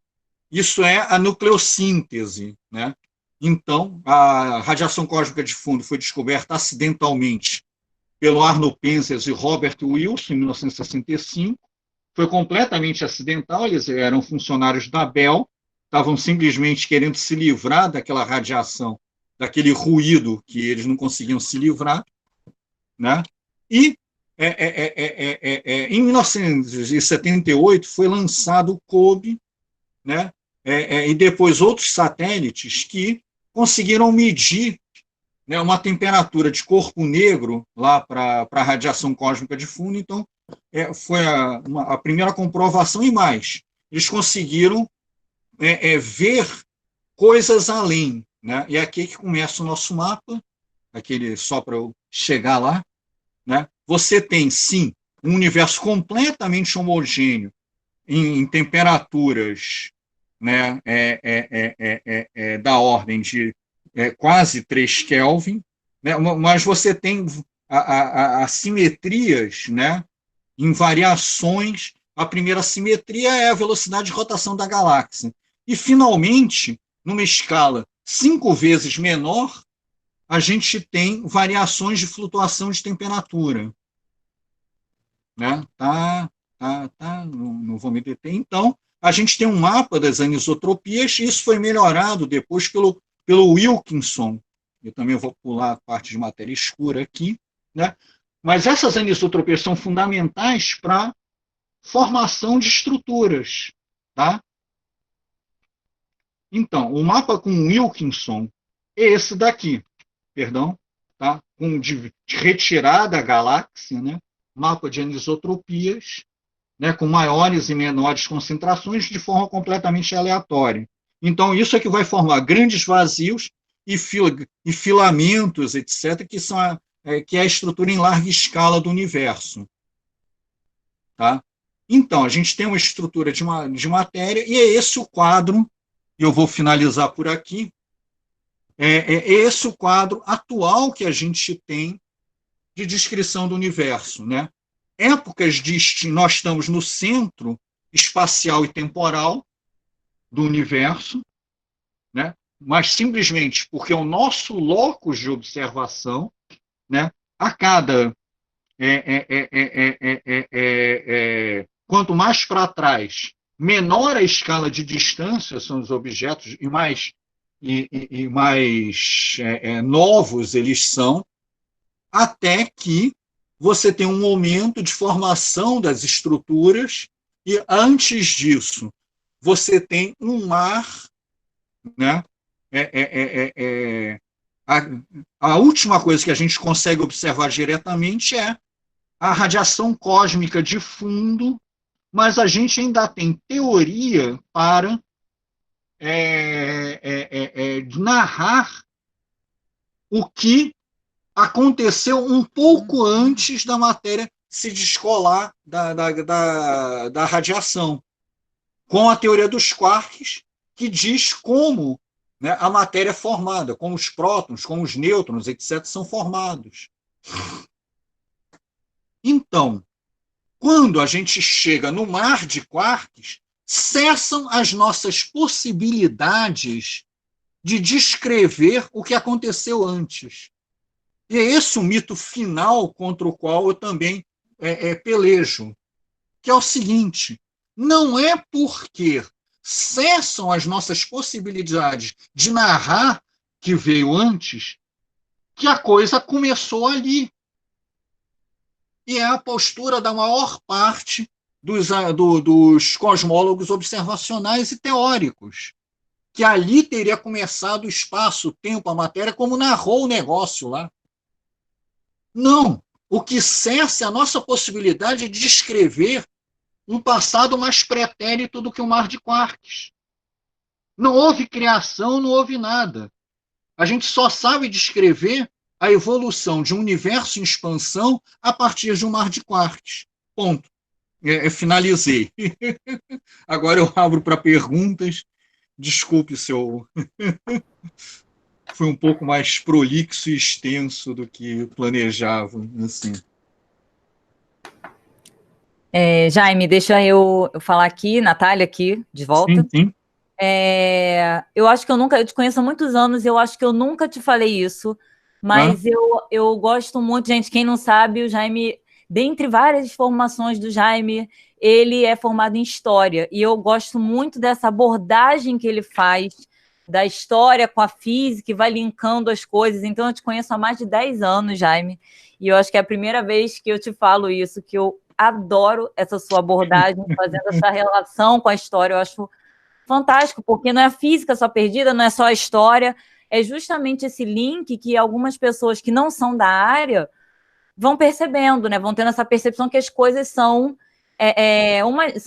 Isso é a nucleossíntese, né? Então, a radiação cósmica de fundo foi descoberta acidentalmente pelo Arno Penzias e Robert Wilson, em 1965. Foi completamente acidental, eles eram funcionários da Bell, estavam simplesmente querendo se livrar daquela radiação, daquele ruído que eles não conseguiam se livrar, né? E em 1978 foi lançado o COBE, né? E depois outros satélites que conseguiram medir, né, uma temperatura de corpo negro lá para a radiação cósmica de fundo. Então, foi a primeira comprovação. E mais, eles conseguiram ver coisas além, né? E é aqui que começa o nosso mapa, aquele só para eu chegar lá, né? Você tem, sim, um universo completamente homogêneo em temperaturas, né, da ordem de quase 3 Kelvin, né, mas você tem assimetrias, né, em variações. A primeira simetria é a velocidade de rotação da galáxia. E, finalmente, numa escala 5 vezes menor, a gente tem variações de flutuação de temperatura. Né? Não vou me deter. Então, a gente tem um mapa das anisotropias, e isso foi melhorado depois pelo Wilkinson. Eu também vou pular a parte de matéria escura aqui, né? Mas essas anisotropias são fundamentais para formação de estruturas, tá? Então, o mapa com Wilkinson é esse daqui, perdão, tá? De retirada da galáxia, né? Mapa de anisotropias, né, com maiores e menores concentrações de forma completamente aleatória. Então, isso é que vai formar grandes vazios e filamentos, etc., que é a estrutura em larga escala do universo. Tá? Então, a gente tem uma estrutura de matéria, e é esse o quadro, e eu vou finalizar por aqui, é esse o quadro atual que a gente tem de descrição do universo, né? Épocas nós estamos no centro espacial e temporal do universo, né? Mas simplesmente porque o nosso locus de observação, né? A cada quanto mais para trás, menor a escala de distância são os objetos e mais novos eles são, até que você tem um momento de formação das estruturas, e antes disso você tem um mar, né? A última coisa que a gente consegue observar diretamente é a radiação cósmica de fundo, mas a gente ainda tem teoria para narrar o que aconteceu um pouco antes da matéria se descolar da radiação, com a teoria dos quarks, que diz como, né, a matéria é formada, como os prótons, como os nêutrons, etc., são formados. Então, quando a gente chega no mar de quarks, cessam as nossas possibilidades de descrever o que aconteceu antes. E é esse o mito final contra o qual eu também pelejo, que é o seguinte: não é porque cessam as nossas possibilidades de narrar que veio antes que a coisa começou ali. E é a postura da maior parte dos cosmólogos observacionais e teóricos, que ali teria começado o espaço, o tempo, a matéria, como narrou o negócio lá. Não. O que cessa é a nossa possibilidade de descrever um passado mais pretérito do que o mar de quarks. Não houve criação, não houve nada. A gente só sabe descrever a evolução de um universo em expansão a partir de um mar de quarks. Ponto. Finalizei. Agora eu abro para perguntas. Desculpe se eu foi um pouco mais prolixo e extenso do que planejava, assim. Jaime, deixa eu falar aqui, Natália aqui, de volta. Sim, sim. Eu acho que eu te conheço há muitos anos, eu acho que eu nunca te falei isso, Ah, mas eu gosto muito, gente, quem não sabe, o Jaime, dentre várias formações do Jaime, ele é formado em História, e eu gosto muito dessa abordagem que ele faz da história com a física, e vai linkando as coisas, então eu te conheço há mais de 10 anos, Jaime, e eu acho que é a primeira vez que eu te falo isso, que eu adoro essa sua abordagem, fazendo essa relação com a história, eu acho fantástico, porque não é a física só perdida, não é só a história, é justamente esse link que algumas pessoas que não são da área vão percebendo, né? Vão tendo essa percepção que as coisas são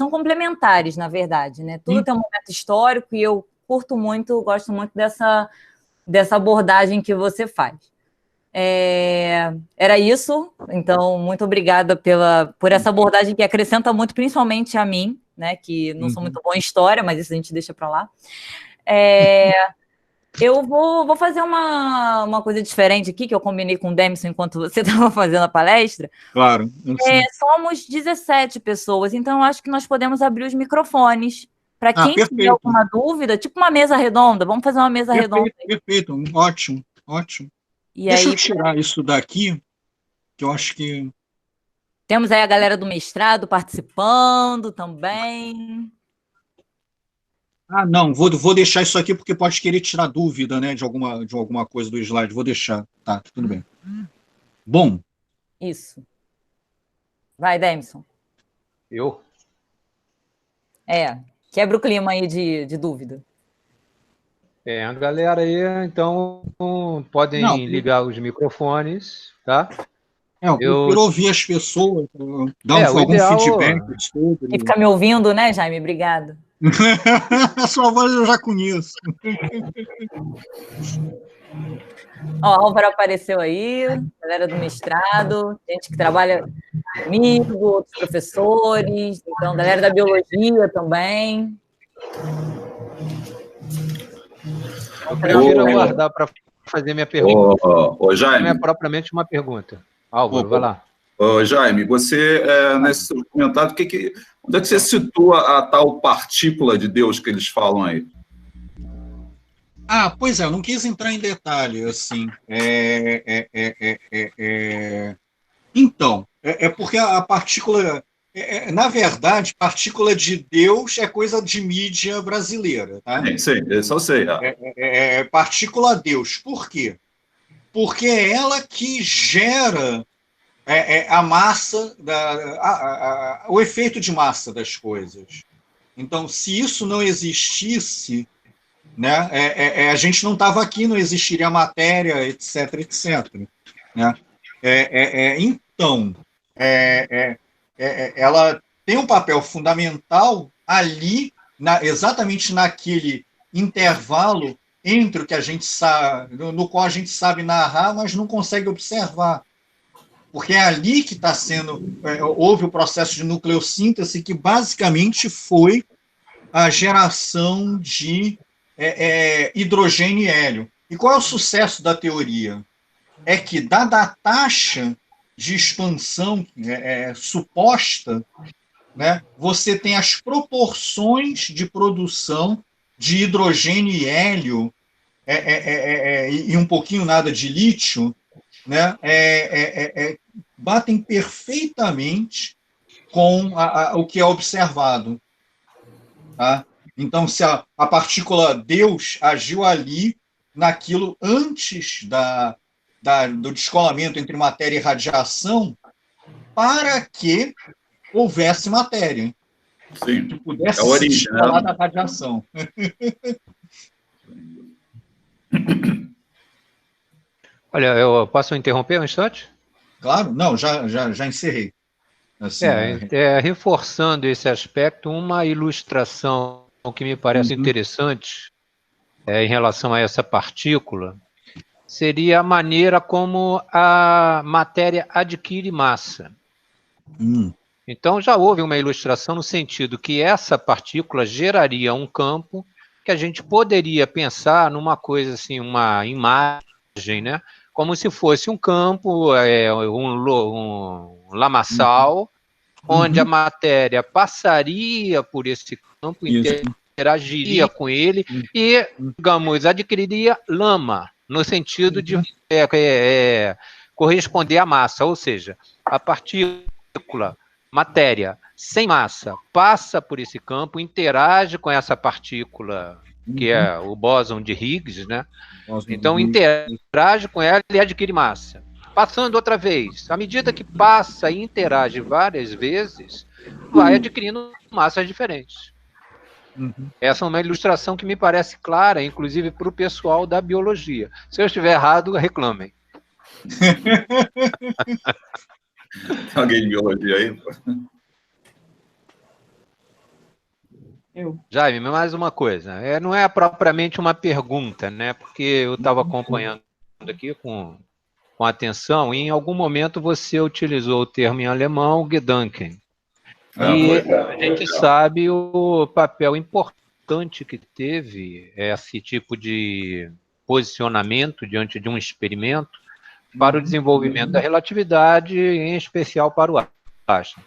complementares, na verdade, né? Tudo sim. tem um momento histórico e eu curto muito, gosto muito dessa abordagem que você faz. Era isso, então muito obrigada por essa abordagem que acrescenta muito, principalmente a mim, né, que não sou muito boa em história, mas isso a gente deixa para lá. Eu vou fazer uma coisa diferente aqui, que eu combinei com o Demison enquanto você estava fazendo a palestra. Claro. Assim. Somos 17 pessoas, então eu acho que nós podemos abrir os microfones para quem tiver Perfeito. alguma dúvida, tipo uma mesa redonda, vamos fazer uma mesa redonda. Perfeito. Ótimo, ótimo. E Deixa aí, eu tirar isso daqui, que eu acho que... temos aí a galera do mestrado participando também. Não, vou deixar isso aqui porque pode querer tirar dúvida, né, de alguma coisa do slide. Vou deixar. Tá, tudo bem. Bom. Isso. Vai, Demison. Eu? Quebra o clima aí de dúvida. A galera aí, então, Não, podem ligar os microfones, tá? eu prefiro ouvir as pessoas, dar o algum ideal... feedback sobre... E ficar me ouvindo, né, Jaime? Obrigado. A sua voz eu já conheço. Ó, a Álvaro apareceu aí, galera do mestrado, gente que trabalha comigo, outros professores, então, galera da biologia também. Eu prefiro aguardar para fazer minha pergunta. Ô, Jaime. Não é propriamente uma pergunta. Álvaro, vai lá. Ô, Jaime, você, nesse seu comentário, onde é que você situa a tal partícula de Deus que eles falam aí? Pois eu não quis entrar em detalhe, assim. Então, porque a partícula... na verdade, partícula de Deus é coisa de mídia brasileira, tá? Sim, isso eu sei. Partícula Deus. Por quê? Porque é ela que gera a massa, o efeito de massa das coisas. Então, se isso não existisse, né, a gente não estava aqui, não existiria matéria, etc, etc. Né? Então, ela tem um papel fundamental ali, exatamente naquele intervalo entre o que a gente sabe, no qual a gente sabe narrar, mas não consegue observar. Porque é ali que está sendo... houve o processo de nucleossíntese, que basicamente foi a geração de hidrogênio e hélio. E qual é o sucesso da teoria? É que, dada a taxa de expansão suposta, né, você tem as proporções de produção de hidrogênio e hélio e um pouquinho nada de lítio, né, batem perfeitamente com o que é observado. Tá? Então, se a partícula Deus agiu ali, naquilo antes do descolamento entre matéria e radiação, para que houvesse matéria. Sim, que pudesse é a origem, se descolar da radiação. Olha, eu posso interromper um instante? Claro, não, já encerrei. Assim, reforçando esse aspecto, uma ilustração que me parece interessante em relação a essa partícula seria a maneira como a matéria adquire massa. Então, já houve uma ilustração no sentido que essa partícula geraria um campo que a gente poderia pensar numa coisa assim, uma imagem, né? Como se fosse um campo, um lamaçal, onde a matéria passaria por esse campo, interagiria com ele e, digamos, adquiriria lama, no sentido de corresponder à massa, ou seja, a partícula, matéria, sem massa, passa por esse campo, interage com essa partícula, que é o bóson de Higgs, né? Então, interage com ela e adquire massa. Passando outra vez, à medida que passa e interage várias vezes, vai adquirindo massas diferentes. Essa é uma ilustração que me parece clara, inclusive para o pessoal da biologia. Se eu estiver errado, reclamem. Tem alguém de biologia aí? Jaime, mais uma coisa. Não é propriamente uma pergunta, né? Porque eu estava acompanhando aqui com atenção, e em algum momento você utilizou o termo em alemão, Gedanken. E a gente sabe o papel importante que teve esse tipo de posicionamento diante de um experimento para o desenvolvimento da relatividade, em especial para o Einstein.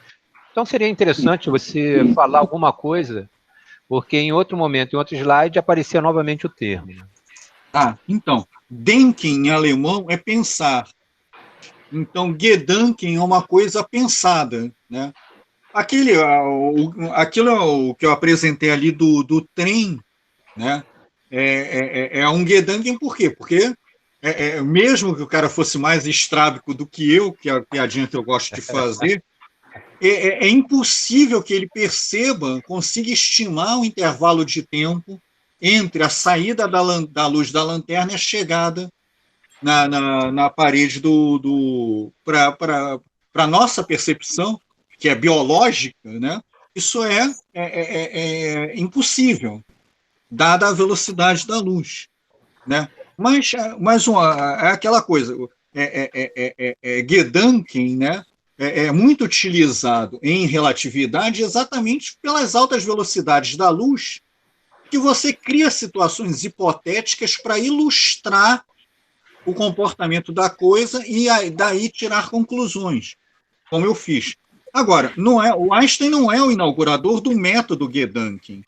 Então, seria interessante você falar alguma coisa, porque em outro momento, em outro slide, aparecia novamente o termo. Então, Denken em alemão é pensar. Então, Gedanken é uma coisa pensada, né? Aquilo que eu apresentei ali do trem, né? É um Gedanken por quê? Porque mesmo que o cara fosse mais estrábico do que eu, que é a piadinha que eu gosto de fazer, é impossível que ele perceba, consiga estimar o intervalo de tempo entre a saída da luz da lanterna e a chegada na parede para a nossa percepção, que é biológica, né? Isso é impossível, dada a velocidade da luz, né? Mas é aquela coisa, Gedanken, né? É muito utilizado em relatividade exatamente pelas altas velocidades da luz, que você cria situações hipotéticas para ilustrar o comportamento da coisa e daí tirar conclusões, como eu fiz. Agora, o Einstein não é o inaugurador do método Gedanken,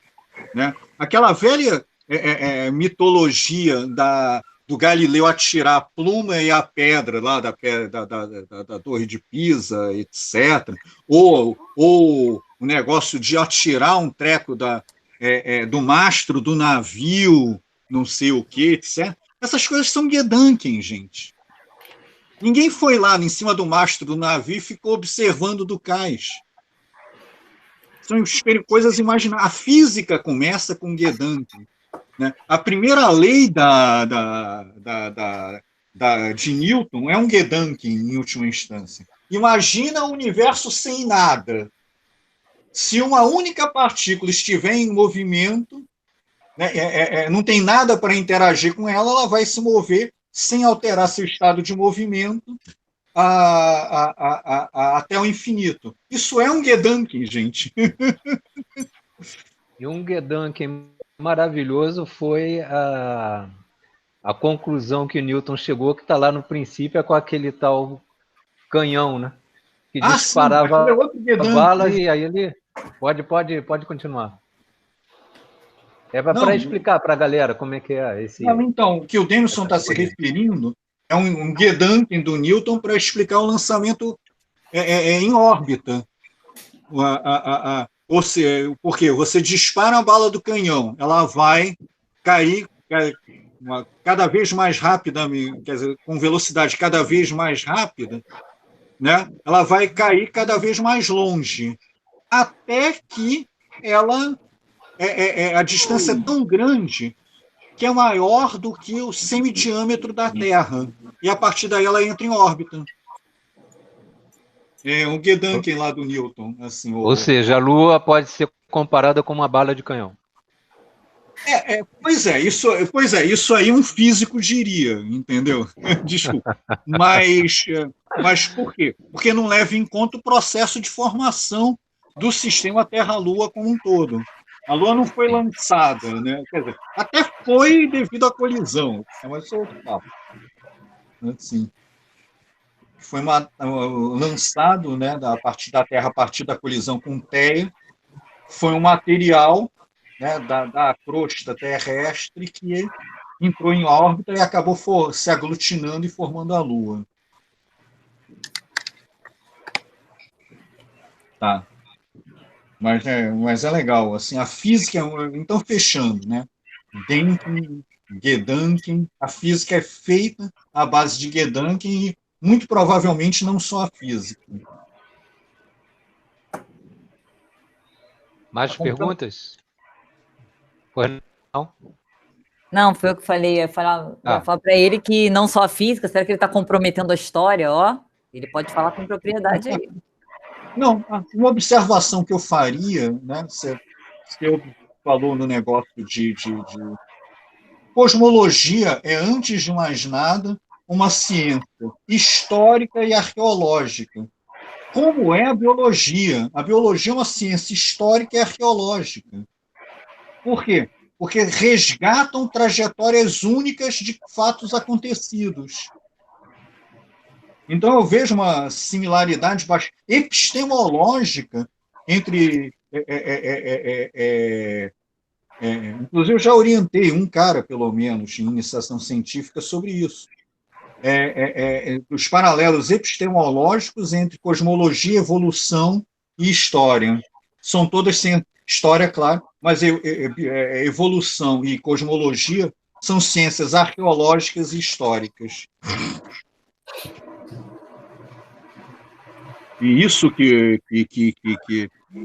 né? Aquela velha mitologia do Galileu atirar a pluma e a pedra lá da Torre de Pisa, etc. Ou o negócio de atirar um treco do mastro do navio, não sei o que, etc. Essas coisas são Gedanken, gente. Ninguém foi lá em cima do mastro do navio e ficou observando do cais. São coisas imaginárias. A física começa com Gedanken, né? A primeira lei de Newton é um Gedanken, em última instância. Imagina o universo sem nada. Se uma única partícula estiver em movimento, né, não tem nada para interagir com ela, ela vai se mover sem alterar seu estado de movimento até o infinito. Isso é um Gedanken, gente. E um Gedanken maravilhoso foi a conclusão que Newton chegou, que está lá no princípio, com aquele tal canhão, né? Que disparava a bala e aí ele... Pode continuar. Para explicar para a galera como é que é esse... Então, o que o Denison está se referindo é um Gedanken do Newton para explicar o lançamento em órbita. Ou seja, porque você dispara a bala do canhão, ela vai cair cada vez mais rápida, quer dizer, com velocidade cada vez mais rápida, né? Ela vai cair cada vez mais longe, até que a distância é tão grande que é maior do que o semidiâmetro da Terra. E a partir daí ela entra em órbita. É um Gedanken lá do Newton. Assim, ou seja, a Lua pode ser comparada com uma bala de canhão. Pois é, isso aí um físico diria, entendeu? Desculpa. Mas por quê? Porque não leva em conta o processo de formação do sistema Terra-Lua como um todo. A Lua não foi lançada, né? Quer dizer, até foi devido à colisão, mas isso é outro papo. Assim, foi lançado, né, a partir da Terra, a partir da colisão com Theia, foi um material, né, da crosta terrestre que entrou em órbita e acabou se aglutinando e formando a Lua. Tá. Mas é legal. Assim, a física, então, fechando, né? Dennking, Gedanken, a física é feita à base de Gedanken e, muito provavelmente, não só a física. Mais perguntas? Pois não? Não, foi eu que falei. Eu ia falar para ele que não só a física, será que ele está comprometendo a história? Ó, ele pode falar com propriedade aí. Não, uma observação que eu faria, né? Você falou no negócio de cosmologia é, antes de mais nada, uma ciência histórica e arqueológica. Como é a biologia? A biologia é uma ciência histórica e arqueológica. Por quê? Porque resgatam trajetórias únicas de fatos acontecidos. Então, eu vejo uma similaridade epistemológica entre... inclusive, eu já orientei um cara, pelo menos, em iniciação científica sobre isso. Os paralelos epistemológicos entre cosmologia, evolução e história. São todas sem história, claro, mas evolução e cosmologia são ciências arqueológicas e históricas. E isso que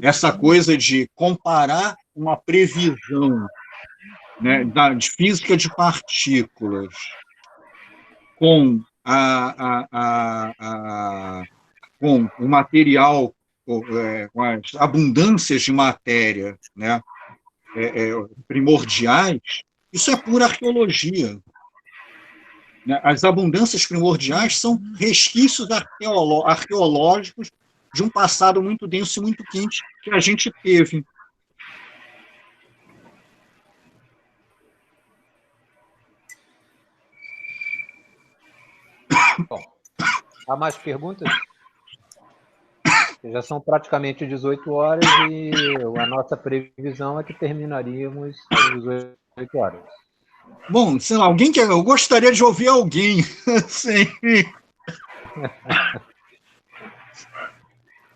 essa coisa de comparar uma previsão, né, de física de partículas com com o material, com as abundâncias de matéria, né, primordiais, isso é pura arqueologia. As abundâncias primordiais são resquícios arqueológicos de um passado muito denso e muito quente que a gente teve. Bom, há mais perguntas? Já são praticamente 18 horas e a nossa previsão é que terminaríamos às 18 horas. Bom, sei lá, alguém quer... Eu gostaria de ouvir alguém. Assim.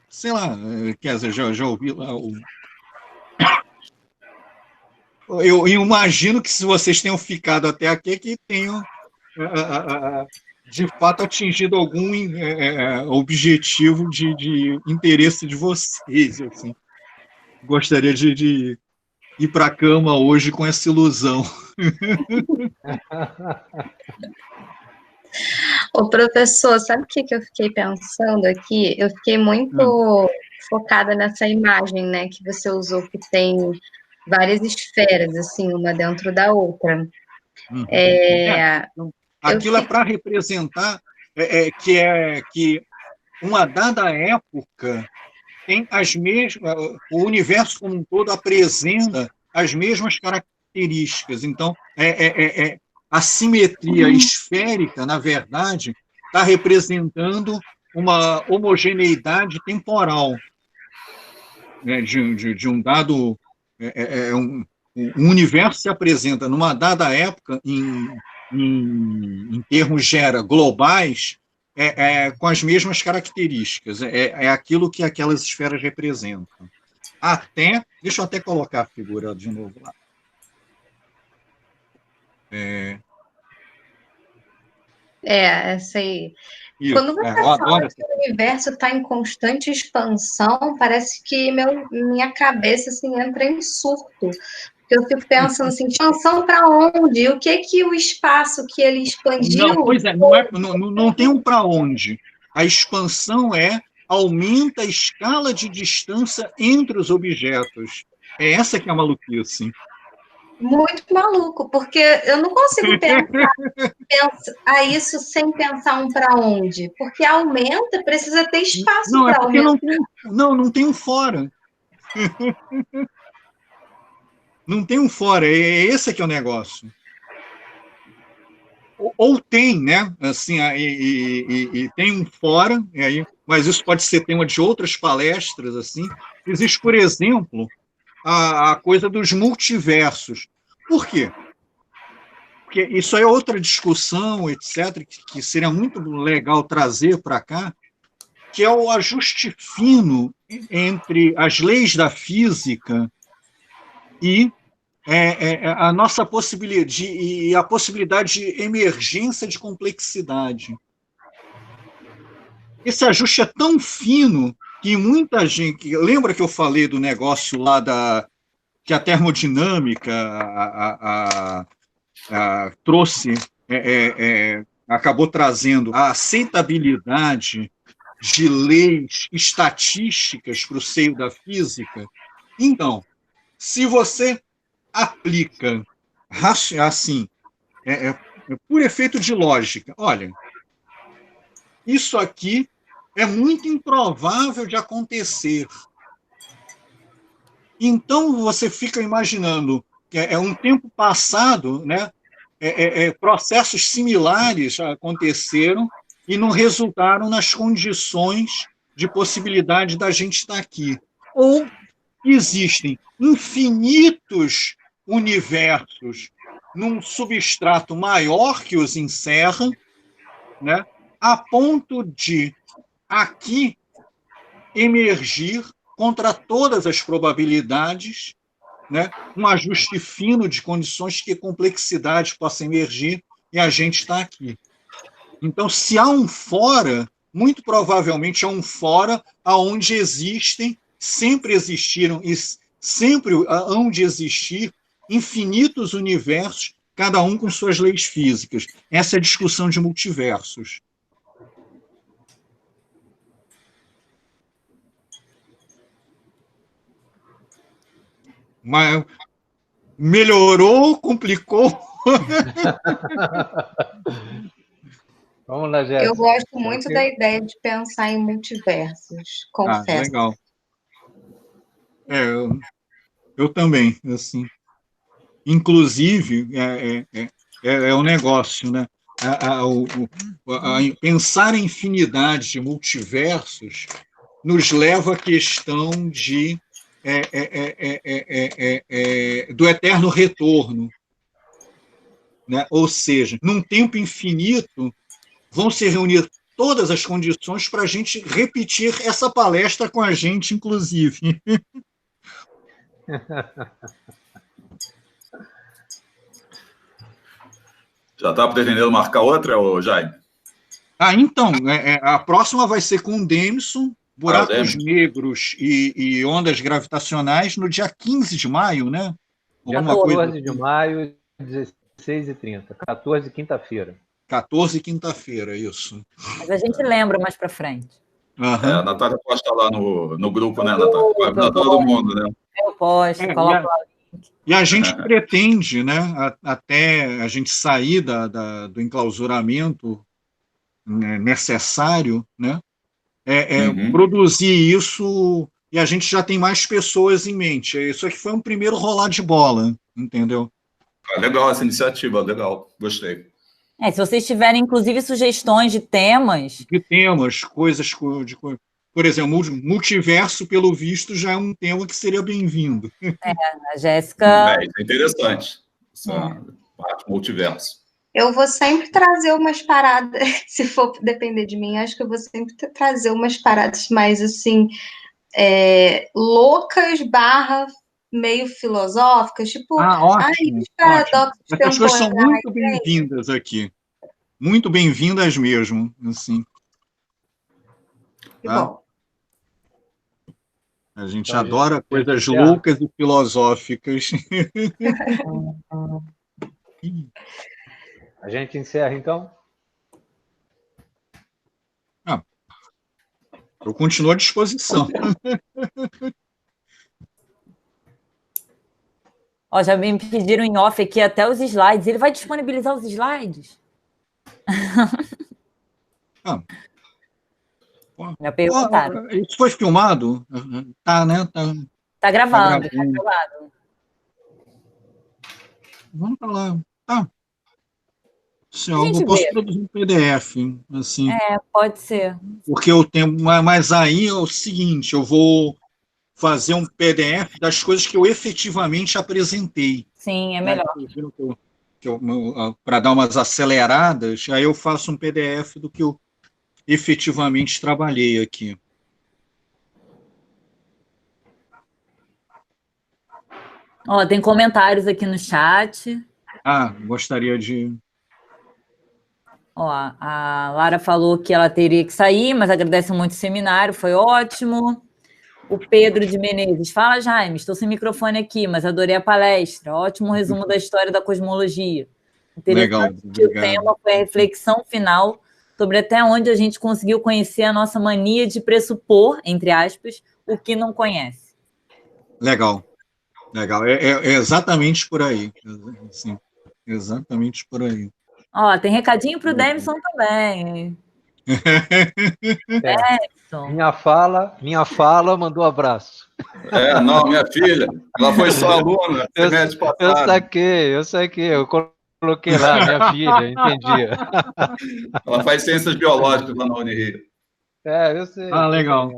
Sei lá, quer dizer, já ouvi lá o... Eu imagino que se vocês tenham ficado até aqui, que tenham, de fato, atingido algum objetivo de interesse de vocês. Assim. Gostaria de ir para a cama hoje com essa ilusão. Ô, professor, sabe o que eu fiquei pensando aqui? Eu fiquei muito focada nessa imagem, né, que você usou, que tem várias esferas, assim, uma dentro da outra. Aquilo é para representar que uma dada época tem as mesmas, o universo como um todo apresenta as mesmas características. Então, a simetria esférica, na verdade, está representando uma homogeneidade temporal, né, de um dado... um universo se apresenta numa dada época, em termos globais, com as mesmas características. É aquilo que aquelas esferas representam. Deixa eu até colocar a figura de novo lá. Essa aí. Isso, Quando você fala que o universo está em constante expansão, parece que minha cabeça assim, entra em surto. Eu fico pensando assim, expansão para onde? O que o espaço que ele expandiu... Não, pois é, não tem um para onde. A expansão aumenta a escala de distância entre os objetos. É essa que é a maluquice. Muito maluco, porque eu não consigo pensar isso sem pensar um para onde. Porque aumenta, precisa ter espaço para aumentar. Não tem um fora. Não tem um fora, esse que é o negócio. Ou tem, né? Assim, e tem um fora, e aí, mas isso pode ser tema de outras palestras, assim. Existe, por exemplo, a coisa dos multiversos. Por quê? Porque isso é outra discussão, etc., que seria muito legal trazer para cá, que é o ajuste fino entre as leis da física e a nossa possibilidade e a possibilidade de emergência de complexidade. Esse ajuste é tão fino que muita gente... Lembra que eu falei do negócio lá que a termodinâmica trouxe, acabou trazendo a aceitabilidade de leis estatísticas para o seio da física? Então, se você aplica assim, por efeito de lógica, olha, isso aqui é muito improvável de acontecer. Então você fica imaginando que um tempo passado, né, processos similares aconteceram e não resultaram nas condições de possibilidade da gente estar aqui. Ou existem infinitos universos num substrato maior que os encerra, né, a ponto de aqui emergir contra todas as probabilidades, né, um ajuste fino de condições que complexidade possa emergir e a gente está aqui. Então, se há um fora, muito provavelmente é um fora onde sempre existiram e sempre hão de existir infinitos universos, cada um com suas leis físicas. Essa é a discussão de multiversos. Mas melhorou, complicou? Vamos lá, Jéssica. Eu gosto muito da ideia de pensar em multiversos, confesso. Legal. Eu também, assim. Inclusive, é um negócio, né? Pensar em infinidade de multiversos nos leva à questão do eterno retorno, né? Ou seja, num tempo infinito, vão se reunir todas as condições para a gente repetir essa palestra com a gente, inclusive. Já está pretendendo marcar outra, Jaime? Então, a próxima vai ser com o Demison, buracos negros e ondas gravitacionais, no dia 15 de maio, né? Dia 14 de maio, 16h30. 14, quinta-feira. 14, quinta-feira, isso. Mas a gente lembra mais para frente. Uhum. A Natália posta lá no grupo, né, Natália? Para todo mundo, né? Eu posto, coloco lá. E a gente pretende, né, até a gente sair do enclausuramento necessário, né, produzir isso, e a gente já tem mais pessoas em mente. Isso aqui foi um primeiro rolar de bola, entendeu? Legal essa iniciativa, legal, gostei. Se vocês tiverem, inclusive, sugestões de temas... De temas, coisas... Por exemplo, multiverso, pelo visto, já é um tema que seria bem-vindo. A Jéssica... Isso é interessante, essa parte multiverso. Eu vou sempre trazer umas paradas, se for depender de mim, acho que eu vou sempre trazer umas paradas mais, assim, loucas / meio filosóficas, tipo, ótimo, os paradoxos temporais. Essas coisas são muito bem-vindas aqui. Muito bem-vindas mesmo, assim. Tá? Bom. A gente adora coisas loucas e filosóficas. A gente encerra, então? Eu continuo à disposição. Já me pediram em off aqui até os slides. Ele vai disponibilizar os slides? Já perguntaram. Isso foi filmado? Tá, né? Tá gravando. Tá gravado. Vamos para lá. Tá. Assim, A gente eu posso vê. produzir um PDF, assim, Pode ser. porque eu tenho. Mas aí é o seguinte, eu vou fazer um PDF das coisas que eu efetivamente apresentei. Sim, é Né? melhor. Para dar umas aceleradas, aí eu faço um PDF do que eu efetivamente trabalhei aqui. Ó, tem comentários aqui no chat. Gostaria de... Ó, a Lara falou que ela teria que sair, mas agradece muito o seminário, foi ótimo. O Pedro de Menezes, fala, Jaime, estou sem microfone aqui, mas adorei a palestra. Ótimo resumo da história da cosmologia. Legal, Interessante que o tema foi a reflexão final sobre até onde a gente conseguiu conhecer a nossa mania de pressupor, entre aspas, o que não conhece. Legal. É exatamente por aí. Sim, exatamente por aí. Ó, tem recadinho para o Demson também. Minha fala mandou abraço. Não, minha filha, ela foi só aluna, semestre passado. Eu saquei, eu coloquei lá, minha filha, entendi. Ela faz ciências biológicas lá na Unirio. Eu sei. Legal.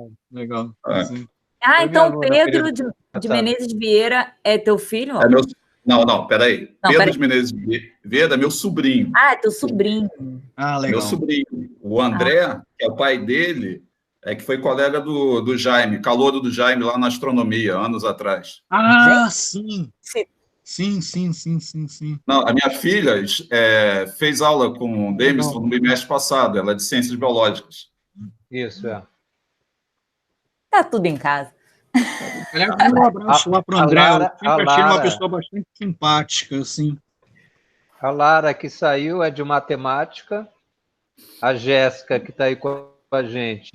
Sim. Então o Pedro de Menezes Vieira é teu filho? Não, peraí. Pedro de Menezes Vieira é meu sobrinho. É teu sobrinho. Legal. Meu sobrinho. O André, que é o pai dele, que foi colega do Jaime, calouro do Jaime lá na astronomia, anos atrás. Sim. Não, a minha filha fez aula com o Demison no bimestre passado, ela é de ciências biológicas. Isso, Tá tudo em casa. Um abraço lá para o André. Eu sempre achei uma pessoa bastante simpática, assim. A Lara, que saiu, é de matemática. A Jéssica, que está aí com a gente,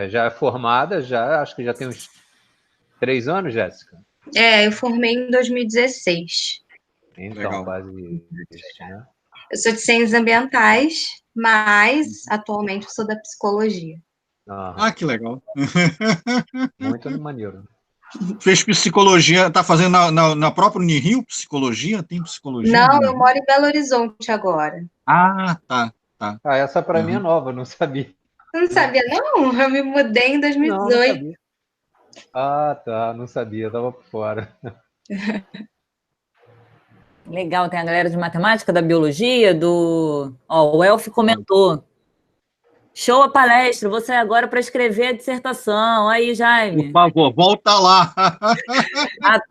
já é formada, acho que já tem uns 3 anos, Jéssica? Eu formei em 2016. Então, legal. Quase isso, né? Eu sou de ciências ambientais, mas atualmente eu sou da psicologia. Que legal. Muito maneiro. Fez psicologia, está fazendo na própria Unirio psicologia? Tem psicologia? Não, eu moro em Belo Horizonte agora. Tá. Essa para mim é nova, não sabia. Você não sabia, não? Eu me mudei em 2018. Não sabia. Tá, não sabia, estava por fora. Legal, tem a galera de matemática, da biologia, o Elf comentou. Show a palestra, você agora para escrever a dissertação. Aí, Jaime. Por favor, volta lá.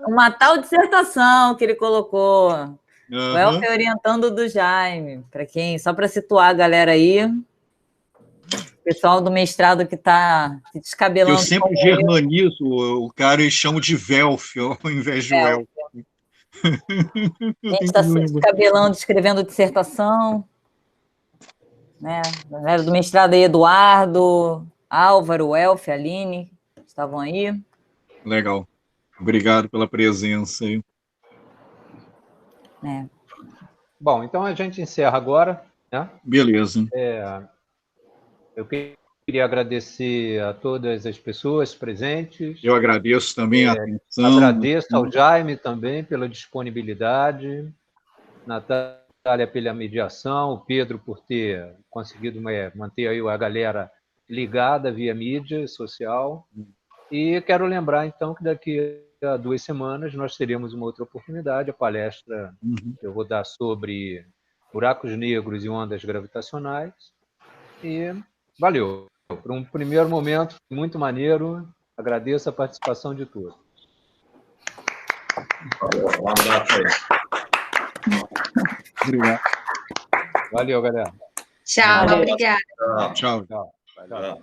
Uma tal dissertação que ele colocou. O Elf orientando do Jaime. Só para situar a galera aí. O pessoal do mestrado que está se descabelando. Eu sempre germanizo o cara e chamo de Velf ao invés de Elf. A gente está se descabelando, escrevendo dissertação. Né? A galera do mestrado aí, Eduardo, Álvaro, Elf, Aline, estavam aí. Legal. Obrigado pela presença aí. Bom, então a gente encerra agora, né? Beleza. Eu queria agradecer a todas as pessoas presentes. Eu agradeço também a atenção. Agradeço ao Jaime também pela disponibilidade, Natália pela mediação, o Pedro por ter conseguido manter aí a galera ligada via mídia social. E quero lembrar, então, que daqui a 2 semanas nós teremos uma outra oportunidade, a palestra que eu vou dar sobre buracos negros e ondas gravitacionais. E valeu. Por um primeiro momento, muito maneiro. Agradeço a participação de todos. Um abraço aí. Obrigado. Valeu, galera. Tchau, obrigada. Tchau. Valeu.